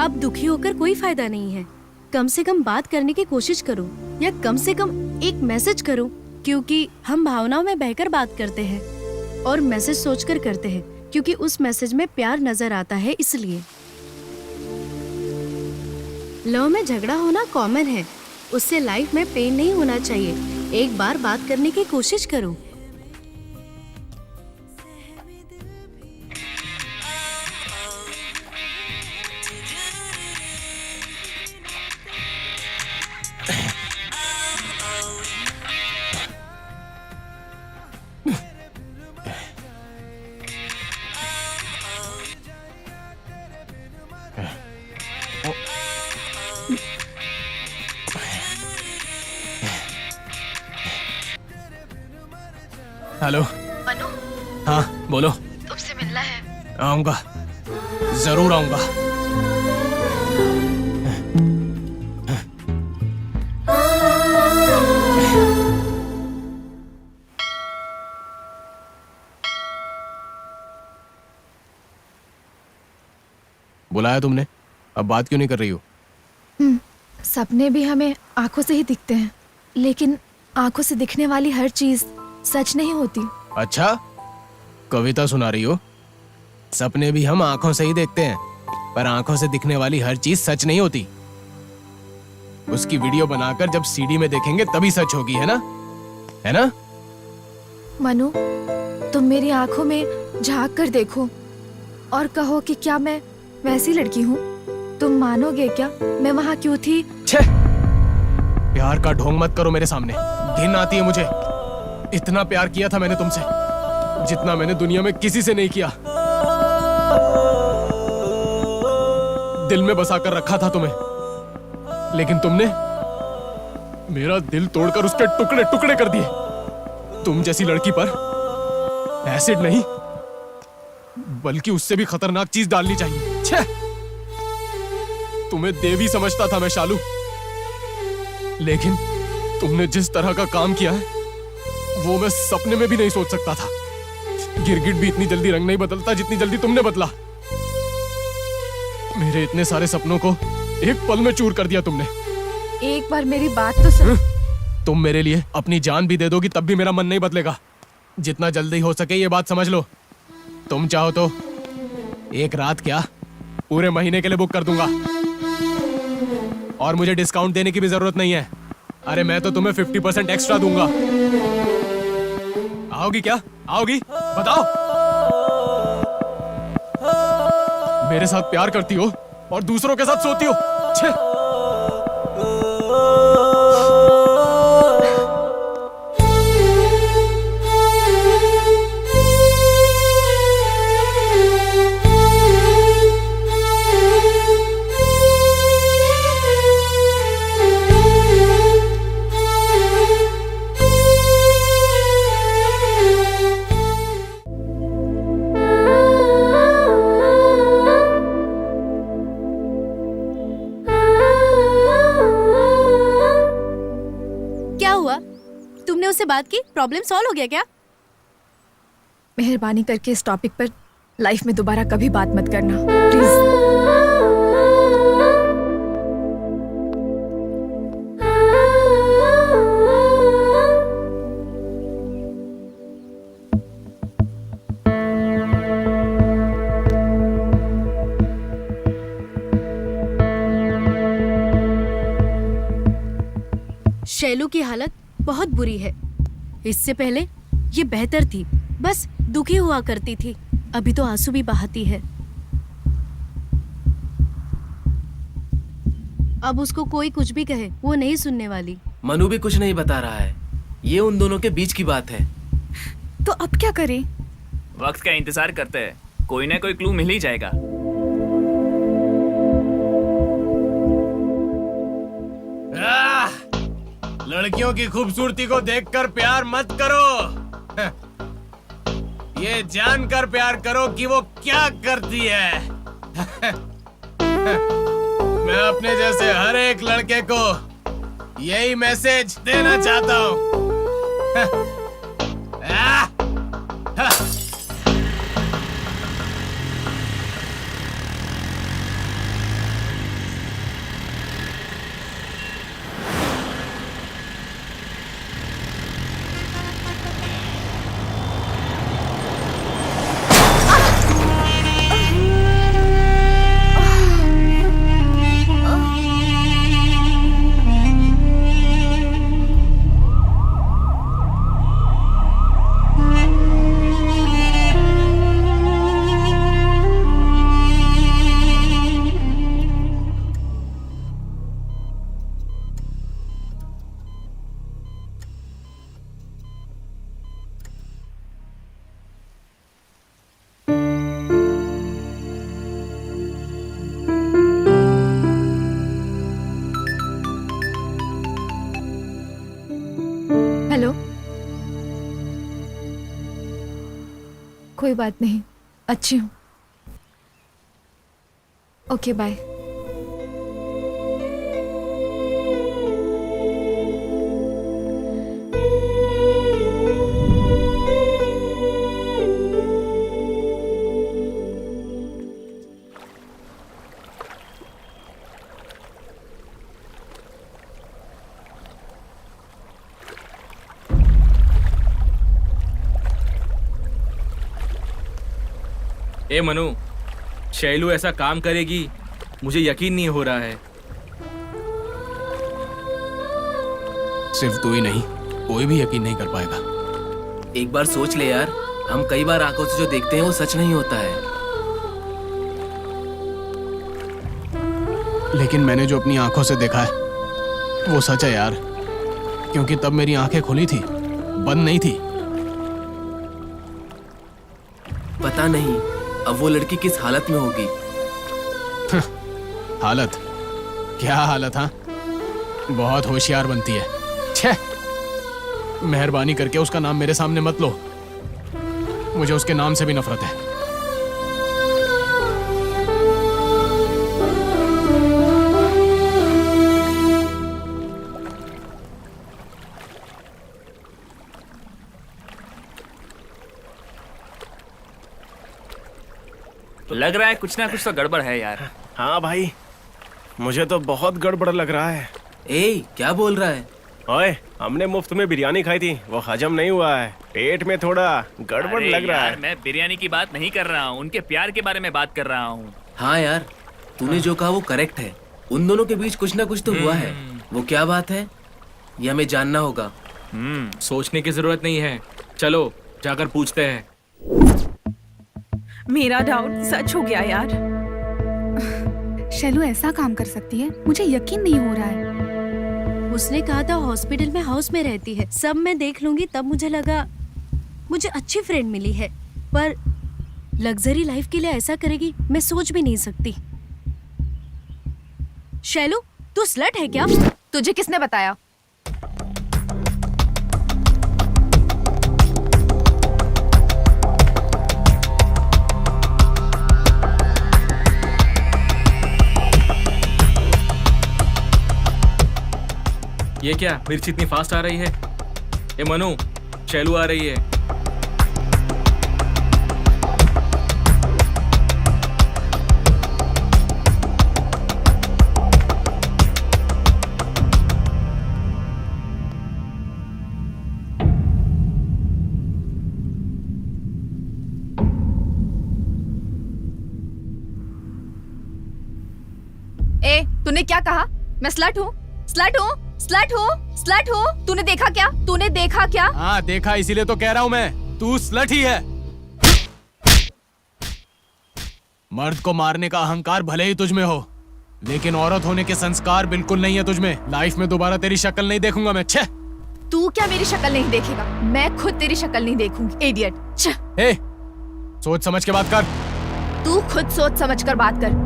अब दुखी होकर कोई फायदा नहीं है। कम से कम बात करने की कोशिश करो, या कम से कम एक मैसेज करो, क्योंकि हम भावनाओं में बहकर बात करते हैं और मैसेज सोचकर करते हैं, क्योंकि उस मैसेज में प्यार नजर आता है। इसलिए लव में झगड़ा होना कॉमन है, उससे लाइफ में पेन नहीं होना चाहिए। एक बार बात करने की कोशिश करो। हेलो मनु, हाँ बोलो। तुमसे मिलना है। आऊंगा, जरूर आऊंगा। बुलाया तुमने, अब बात क्यों नहीं कर रही हो? सपने भी हमें आंखों से ही दिखते हैं, लेकिन आंखों से दिखने वाली हर चीज सच नहीं होती। अच्छा, कविता सुना रही हो? सपने भी हम आंखों से ही देखते हैं, पर आंखों से दिखने वाली हर चीज सच नहीं होती। उसकी वीडियो बनाकर जब सीडी में देखेंगे तभी सच होगी, है ना? है ना? मनु, तुम मेरी आंखों में झांक कर देखो और कहो कि क्या मैं वैसी लड़की हूँ? तुम मानोगे क्या मैं वहाँ क्यों थी? छे! प्यार का ढोंग मत करो मेरे सामने, घिन आती है मुझे। इतना प्यार किया था मैंने तुमसे जितना मैंने दुनिया में किसी से नहीं किया। दिल में बसा कर रखा था तुम्हें, लेकिन तुमने मेरा दिल तोड़कर उसके टुकड़े टुकड़े कर दिए। तुम जैसी लड़की पर एसिड नहीं बल्कि उससे भी खतरनाक चीज डालनी चाहिए। छे! तुम्हें देवी समझता था मैं शालू, लेकिन तुमने जिस तरह का काम किया है वो मैं सपने में भी नहीं सोच सकता था। गिरगिट भी इतनी जल्दी रंग नहीं बदलता जितनी जल्दी तुमने बदला। मेरे इतने सारे सपनों को एक पल में चूर कर दिया तुमने। एक बार मेरी बात तो सुन। तुम मेरे लिए अपनी जान भी दे दोगी तब भी मेरा मन नहीं बदलेगा। जितना जल्दी हो सके ये बात समझ लो। तुम चाहो तो एक रात क्या पूरे महीने के लिए बुक कर दूंगा, और मुझे डिस्काउंट देने की भी जरूरत नहीं है। अरे मैं तो तुम्हें 50% एक्स्ट्रा दूंगा। आओगी क्या? आओगी? बताओ। मेरे साथ प्यार करती हो और दूसरों के साथ सोती हो। छे! तुमने उससे बात की? प्रॉब्लम सॉल्व हो गया क्या? मेहरबानी करके इस टॉपिक पर लाइफ में दोबारा कभी बात मत करना प्लीज। शैलू की हालत बहुत बुरी है। इससे पहले ये बेहतर थी, बस दुखी हुआ करती थी। अभी तो आंसू भी बहाती है। अब उसको कोई कुछ भी कहे वो नहीं सुनने वाली। मनु भी कुछ नहीं बता रहा है। ये उन दोनों के बीच की बात है। तो अब क्या करें? वक्त का इंतजार करते हैं, कोई ना कोई क्लू मिल ही जाएगा। लड़कियों की खूबसूरती को देखकर प्यार मत करो। ये जानकर प्यार करो कि वो क्या करती है। मैं अपने जैसे हर एक लड़के को यही मैसेज देना चाहता हूँ। हेलो, कोई बात नहीं, अच्छी हूँ। Okay bye. ए मनु, शैलू ऐसा काम करेगी मुझे यकीन नहीं हो रहा है। सिर्फ तू ही नहीं, कोई भी यकीन नहीं कर पाएगा। एक बार सोच ले यार, हम कई बार आंखों से जो देखते हैं वो सच नहीं होता है। लेकिन मैंने जो अपनी आंखों से देखा है वो सच है यार, क्योंकि तब मेरी आंखें खुली थी, बंद नहीं थी। पता नहीं अब वो लड़की किस हालत में होगी। हालत? क्या हालत? हाँ, बहुत होशियार बनती है। छे, मेहरबानी करके उसका नाम मेरे सामने मत लो, मुझे उसके नाम से भी नफरत है। लग रहा है कुछ ना कुछ तो गड़बड़ है यार। हाँ भाई, मुझे तो बहुत गड़बड़ लग रहा है। ए, क्या बोल रहा है? ओए, हमने मुफ्त में बिरयानी खाई थी, वो हजम नहीं हुआ है, पेट में थोड़ा गड़बड़ अरे लग रहा यार, है। मैं बिरयानी की बात नहीं कर रहा हूँ, उनके प्यार के बारे में बात कर रहा हूँ। हाँ यार, तूने जो कहा वो करेक्ट है। उन दोनों के बीच कुछ ना कुछ तो हुआ है। वो क्या बात है ये हमें जानना होगा। सोचने की जरूरत नहीं है, चलो जाकर पूछते हैं। मेरा डाउट सच हो गया यार। शैलू ऐसा काम कर सकती है, मुझे यकीन नहीं हो रहा है। उसने कहा था हॉस्पिटल में हाउस में रहती है, सब मैं देख लूंगी। तब मुझे लगा मुझे अच्छी फ्रेंड मिली है, पर लग्जरी लाइफ के लिए ऐसा करेगी मैं सोच भी नहीं सकती। शैलू, तू स्लट है क्या? तुझे किसने बताया? ये क्या मिर्च इतनी फास्ट आ रही है? ए मनु, शैलू आ रही है। ए, तूने क्या कहा? मैं स्लट हूँ? स्लट हूँ? स्लट हो, स्लट हो। तूने देखा क्या? तूने देखा क्या? हाँ देखा, इसीलिए तो कह रहा हूँ मैं, तू स्लट ही है। मर्द को मारने का अहंकार भले ही तुझ में हो, लेकिन औरत होने के संस्कार बिल्कुल नहीं है तुझ में। लाइफ में दोबारा तेरी शक्ल नहीं देखूंगा मैं। छे! तू क्या मेरी शक्ल नहीं देखेगा? मैं खुद तेरी शक्ल नहीं देखूंगी, इडियट। ए, सोच समझ के बात कर। तू खुद सोच समझ कर बात कर।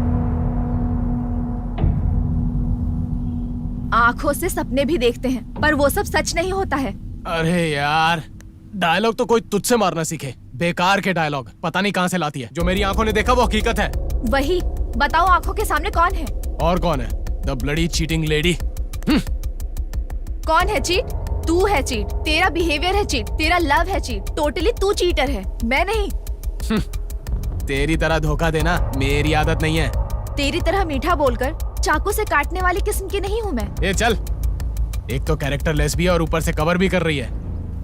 आंखों से सपने भी देखते हैं, पर वो सब सच नहीं होता है। अरे यार, डायलॉग तो कोई तुझसे मारना सीखे। बेकार के डायलॉग पता नहीं कहाँ से लाती है। जो मेरी आंखों ने देखा वो हकीकत है। वही बताओ, आंखों के सामने कौन है? और कौन है? The bloody cheating lady. कौन है चीट? तू है चीट। तेरा बिहेवियर है चीट, तेरा लव है चीट। टोटली तू चीटर है, मैं नहीं। तेरी तरह धोखा देना मेरी आदत नहीं है। तेरी तरह मीठा बोलकर चाकू से काटने वाली किस्म की नहीं हूँ मैं। ये चल, एक तो कैरेक्टर लेस भी है और ऊपर से कवर भी कर रही है।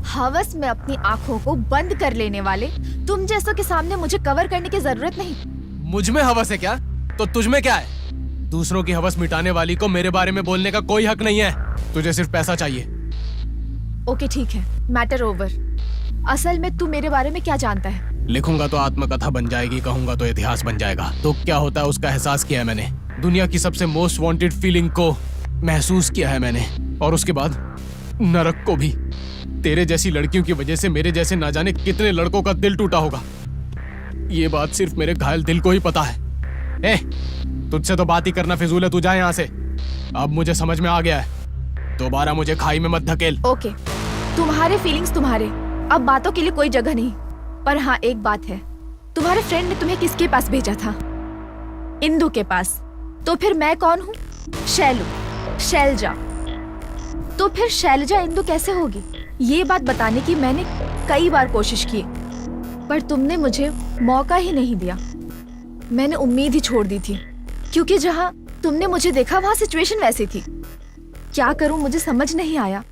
हवस में अपनी आंखों को बंद कर लेने वाले तुम जैसों के सामने मुझे कवर करने की जरूरत नहीं। मुझ में हवस है क्या? तो तुझ में क्या है? दूसरों की हवस मिटाने वाली को मेरे बारे में बोलने का कोई हक नहीं है। तुझे सिर्फ पैसा चाहिए। ओके ठीक है, मैटर ओवर। असल में तू मेरे बारे में क्या जानता है? लिखूंगा तो आत्मकथा बन जाएगी, कहूंगा तो इतिहास बन जाएगा। तो क्या होता है उसका एहसास किया है मैंने। दुनिया की सबसे मोस्ट वांटेड फीलिंग को महसूस किया है मैंने, और उसके बाद नरक को भी। तेरे जैसी लड़कियों की वजह से मेरे जैसे ना जाने कितने लड़कों का दिल टूटा होगा। ये बात सिर्फ मेरे घायल दिल को ही पता है। ए, तुझसे तो बात ही करना फिजूल है, तू जा यहाँ से। अब मुझे समझ में आ गया है, दोबारा मुझे खाई में मत धकेल। ओके, तुम्हारे फीलिंग्स तुम्हारे, अब बातों के लिए कोई जगह नहीं। पर हाँ, एक बात है, तुम्हारे फ्रेंड ने तुम्हें किसके पास भेजा था? इंदु के पास। तो फिर मैं कौन हूँ? शैलू, शैलजा। तो फिर शैलजा इंदु कैसे होगी? ये बात बताने की मैंने कई बार कोशिश की, पर तुमने मुझे मौका ही नहीं दिया। मैंने उम्मीद ही छोड़ दी थी, क्योंकि जहाँ तुमने मुझे देखा वहाँ सिचुएशन वैसी थी। क्या करूँ मुझे समझ नहीं आया।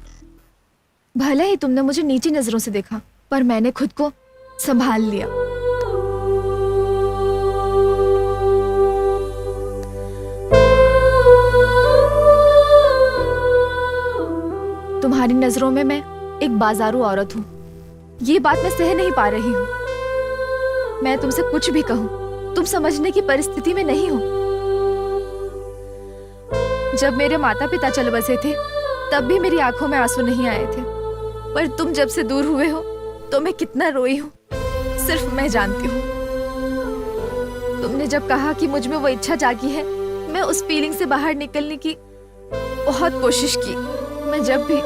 भले ही तुमने मुझे नीची नजरों से देखा, पर मैंने खुद को संभाल लिया। तुम्हारी नजरों में मैं एक बाजारू औरत हूँ। ये बात मैं सह नहीं पा रही हूँ। मैं तुमसे कुछ भी कहूँ, तुम समझने की परिस्थिति में नहीं हो। जब मेरे माता पिता चल बसे थे, तब भी मेरी आंखों में आंसू नहीं आए थे। पर तुम जब से दूर हुए हो, तो मैं कितना रोई हूँ, सिर्फ मैं जानती हूँ। तुमने जब कहा कि मुझ में वो इच्छा जागी है, मैं उस फीलिंग से बाहर निकलने की बहुत कोशिश की। मैं जब भी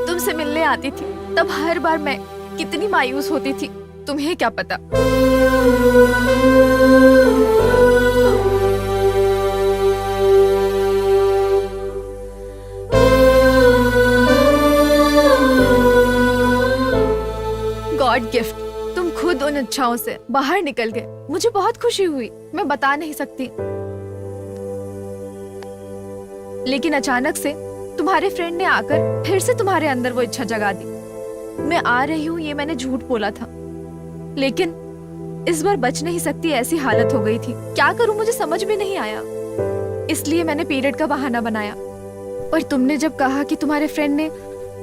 तुमसे मिलने आती थी, तब हर बार मैं कितनी मायूस होती थी, तुम्हें क्या पता। गॉड गिफ्ट, तुम खुद उन इच्छाओं से बाहर निकल गए। मुझे बहुत खुशी हुई, मैं बता नहीं सकती। लेकिन अचानक से तुम्हारे फ्रेंड ने आकर फिर से तुम्हारे अंदर वो इच्छा जगा दी। मैं आ रही हूँ ये मैंने झूठ बोला था, लेकिन इस बार बच नहीं सकती, ऐसी हालत हो गई थी। क्या करूँ मुझे समझ में नहीं आया, इसलिए मैंने पीरियड का बहाना बनाया। पर तुमने जब कहा कि तुम्हारे फ्रेंड ने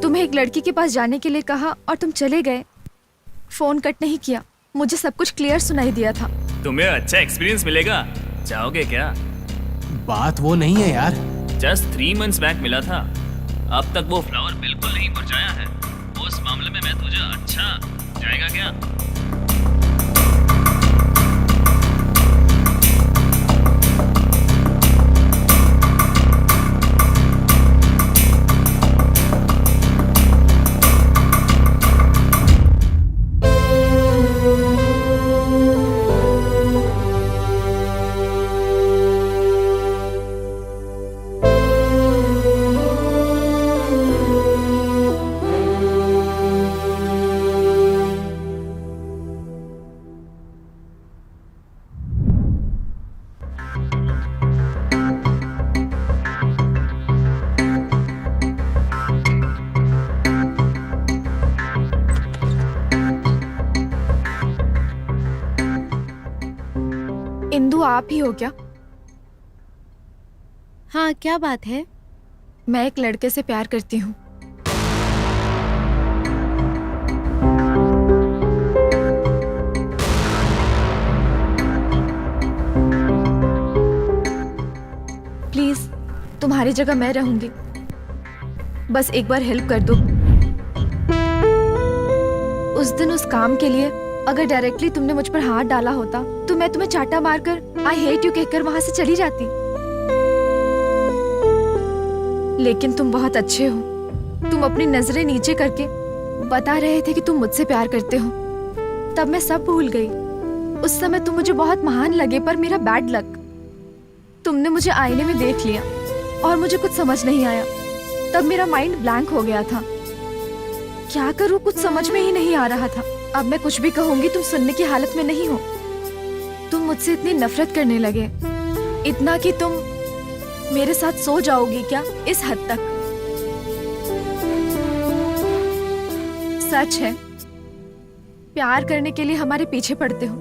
तुम्हें एक लड़की के पास जाने के लिए कहा और तुम चले गए, फोन कट नहीं किया, मुझे सब कुछ क्लियर सुनाई दिया था। तुम्हें अच्छा एक्सपीरियंस मिलेगा, जाओगे क्या? बात वो नहीं है यार। जस्ट 3 months बैक मिला था, अब तक वो फ्लावर बिल्कुल नहीं मुरझाया है। उस मामले में मैं तुझे अच्छा जाएगा क्या? इंदु, आप ही हो क्या? हाँ, क्या बात है? मैं एक लड़के से प्यार करती हूँ। प्लीज तुम्हारी जगह मैं रहूंगी, बस एक बार हेल्प कर दो। उस दिन उस काम के लिए अगर डायरेक्टली तुमने मुझ पर हाथ डाला होता तो मैं तुम्हें चाटा मारकर आई हेट यू कहकर वहां से चली जाती। लेकिन तुम बहुत अच्छे हो। तुम अपनी नजरें नीचे करके बता रहे थे कि तुम मुझसे प्यार करते हो। तब मैं सब भूल गई। उस समय तुम मुझे बहुत महान लगे, पर मेरा बैड लक, तुमने मुझे आईने में देख लिया और मुझे कुछ समझ नहीं आया। तब मेरा माइंड ब्लैंक हो गया था। क्या करूं, कुछ समझ में ही नहीं आ रहा था। अब मैं कुछ भी कहूंगी तुम सुनने की हालत में नहीं हो। तुम मुझसे इतनी नफरत करने लगे, इतना कि तुम मेरे साथ सो जाओगी क्या, इस हद तक। सच है, प्यार करने के लिए हमारे पीछे पड़ते हो,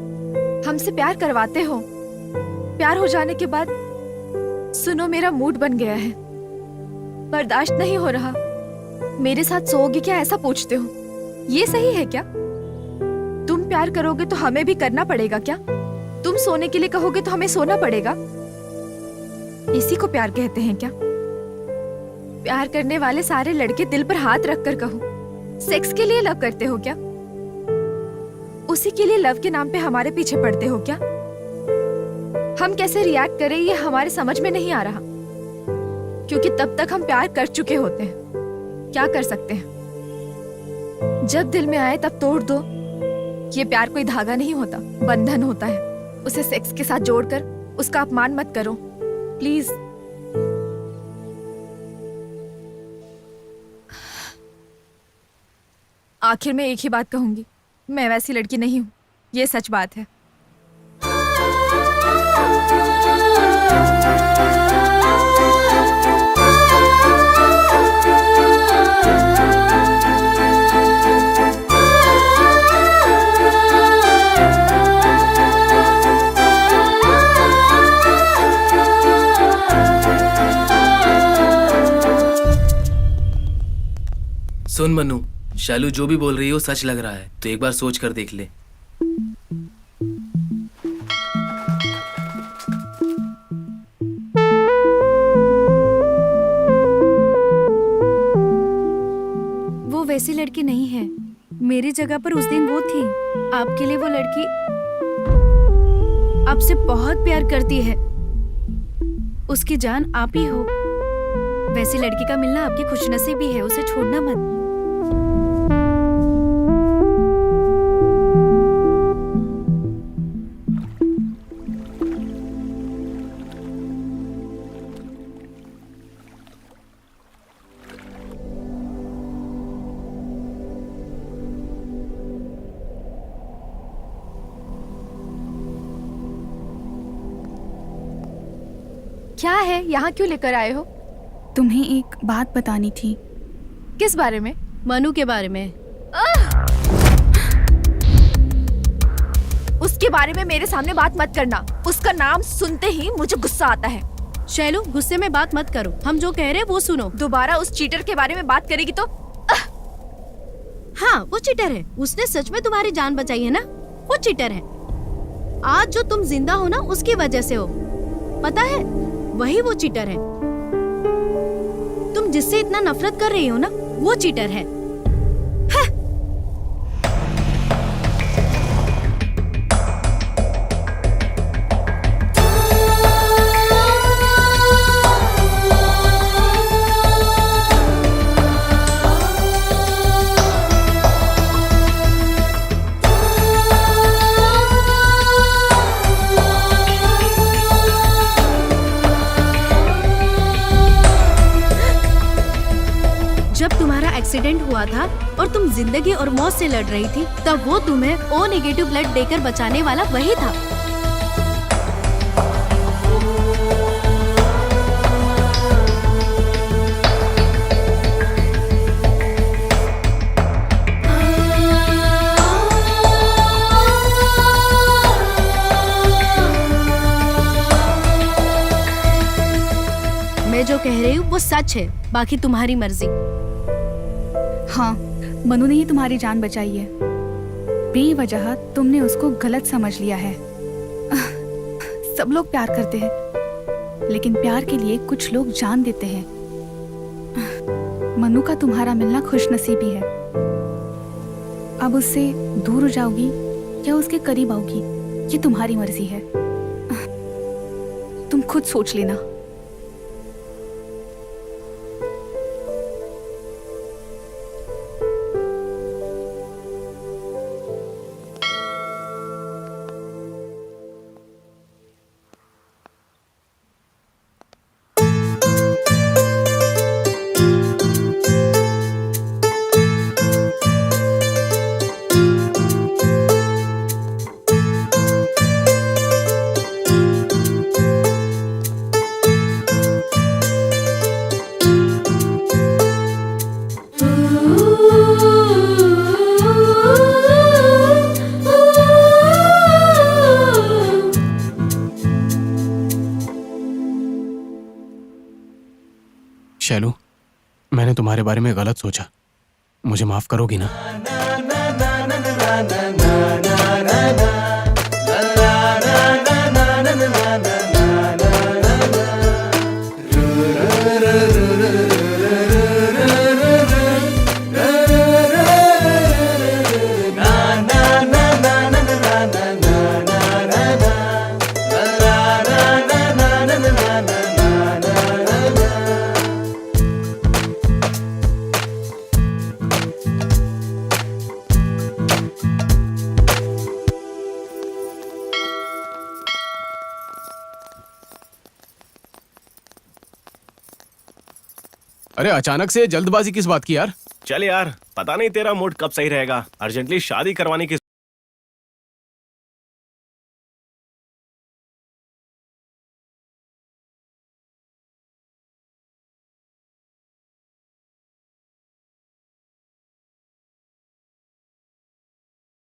हमसे प्यार करवाते हो। प्यार हो जाने के बाद सुनो मेरा मूड बन गया है, बर्दाश्त नहीं हो रहा। मेरे साथ सोओगी क्या, ऐसा पूछते हो। ये सही है क्या? तुम प्यार करोगे तो हमें भी करना पड़ेगा क्या? तुम सोने के लिए कहोगे तो हमें सोना पड़ेगा। इसी को प्यार कहते हैं क्या? प्यार करने वाले सारे लड़के दिल पर हाथ रखकर कहो, सेक्स के लिए लव करते हो क्या? उसी के लिए लव के नाम पे हमारे पीछे पड़ते हो क्या? हम कैसे रिएक्ट करें ये हमारे समझ में नहीं आ रहा, क्योंकि तब तक हम प्यार कर चुके होते हैं। क्या कर सकते हैं? जब दिल में आए तब तोड़ दो। ये प्यार कोई धागा नहीं होता, बंधन होता है। उसे सेक्स के साथ जोड़कर उसका अपमान मत करो प्लीज। आखिर में एक ही बात कहूंगी, मैं वैसी लड़की नहीं हूं, ये सच बात है। सुन मनु, शालू जो भी बोल रही हो सच लग रहा है, तो एक बार सोच कर देख ले। वो वैसी लड़की नहीं है। मेरी जगह पर उस दिन वो थी। आपके लिए वो लड़की आपसे बहुत प्यार करती है। उसकी जान आप ही हो। वैसी लड़की का मिलना आपकी खुशनसीबी है, उसे छोड़ना मत। क्या है, यहाँ क्यों लेकर आए हो? तुम्हें एक बात बतानी थी। किस बारे में? मनु के बारे में। उसके बारे में मेरे सामने बात मत करना। उसका नाम सुनते ही मुझे गुस्सा आता है। शैलू, गुस्से में बात मत करो। हम जो कह रहे हैं वो सुनो। दोबारा उस चीटर के बारे में बात करेगी तो हाँ, वो चीटर है। उसने सच में तुम्हारी जान बचाई है ना? वो चीटर है। आज जो तुम जिंदा हो ना, उसकी वजह से हो। पता है, वही वो चीटर है। तुम जिससे इतना नफरत कर रही हो ना, वो चीटर है। जब तुम्हारा एक्सीडेंट हुआ था और तुम जिंदगी और मौत से लड़ रही थी, तब वो तुम्हें ओ नेगेटिव ब्लड देकर बचाने वाला वही था। मैं जो कह कह रही हूँ वो सच है, बाकी तुम्हारी मर्जी। हाँ, मनु ने ही तुम्हारी जान बचाई है। बेवजह तुमने उसको गलत समझ लिया है। सब लोग प्यार करते हैं, लेकिन प्यार के लिए कुछ लोग जान देते हैं। मनु का तुम्हारा मिलना खुशनसीबी है। अब उससे दूर हो जाओगी या उसके करीब आओगी, ये तुम्हारी मर्जी है। तुम खुद सोच लेना। शैलू, मैंने तुम्हारे बारे में गलत सोचा, मुझे माफ करोगी ना? अरे अचानक से जल्दबाजी किस बात की यार? चल यार, पता नहीं तेरा मूड कब सही रहेगा। अर्जेंटली शादी करवाने की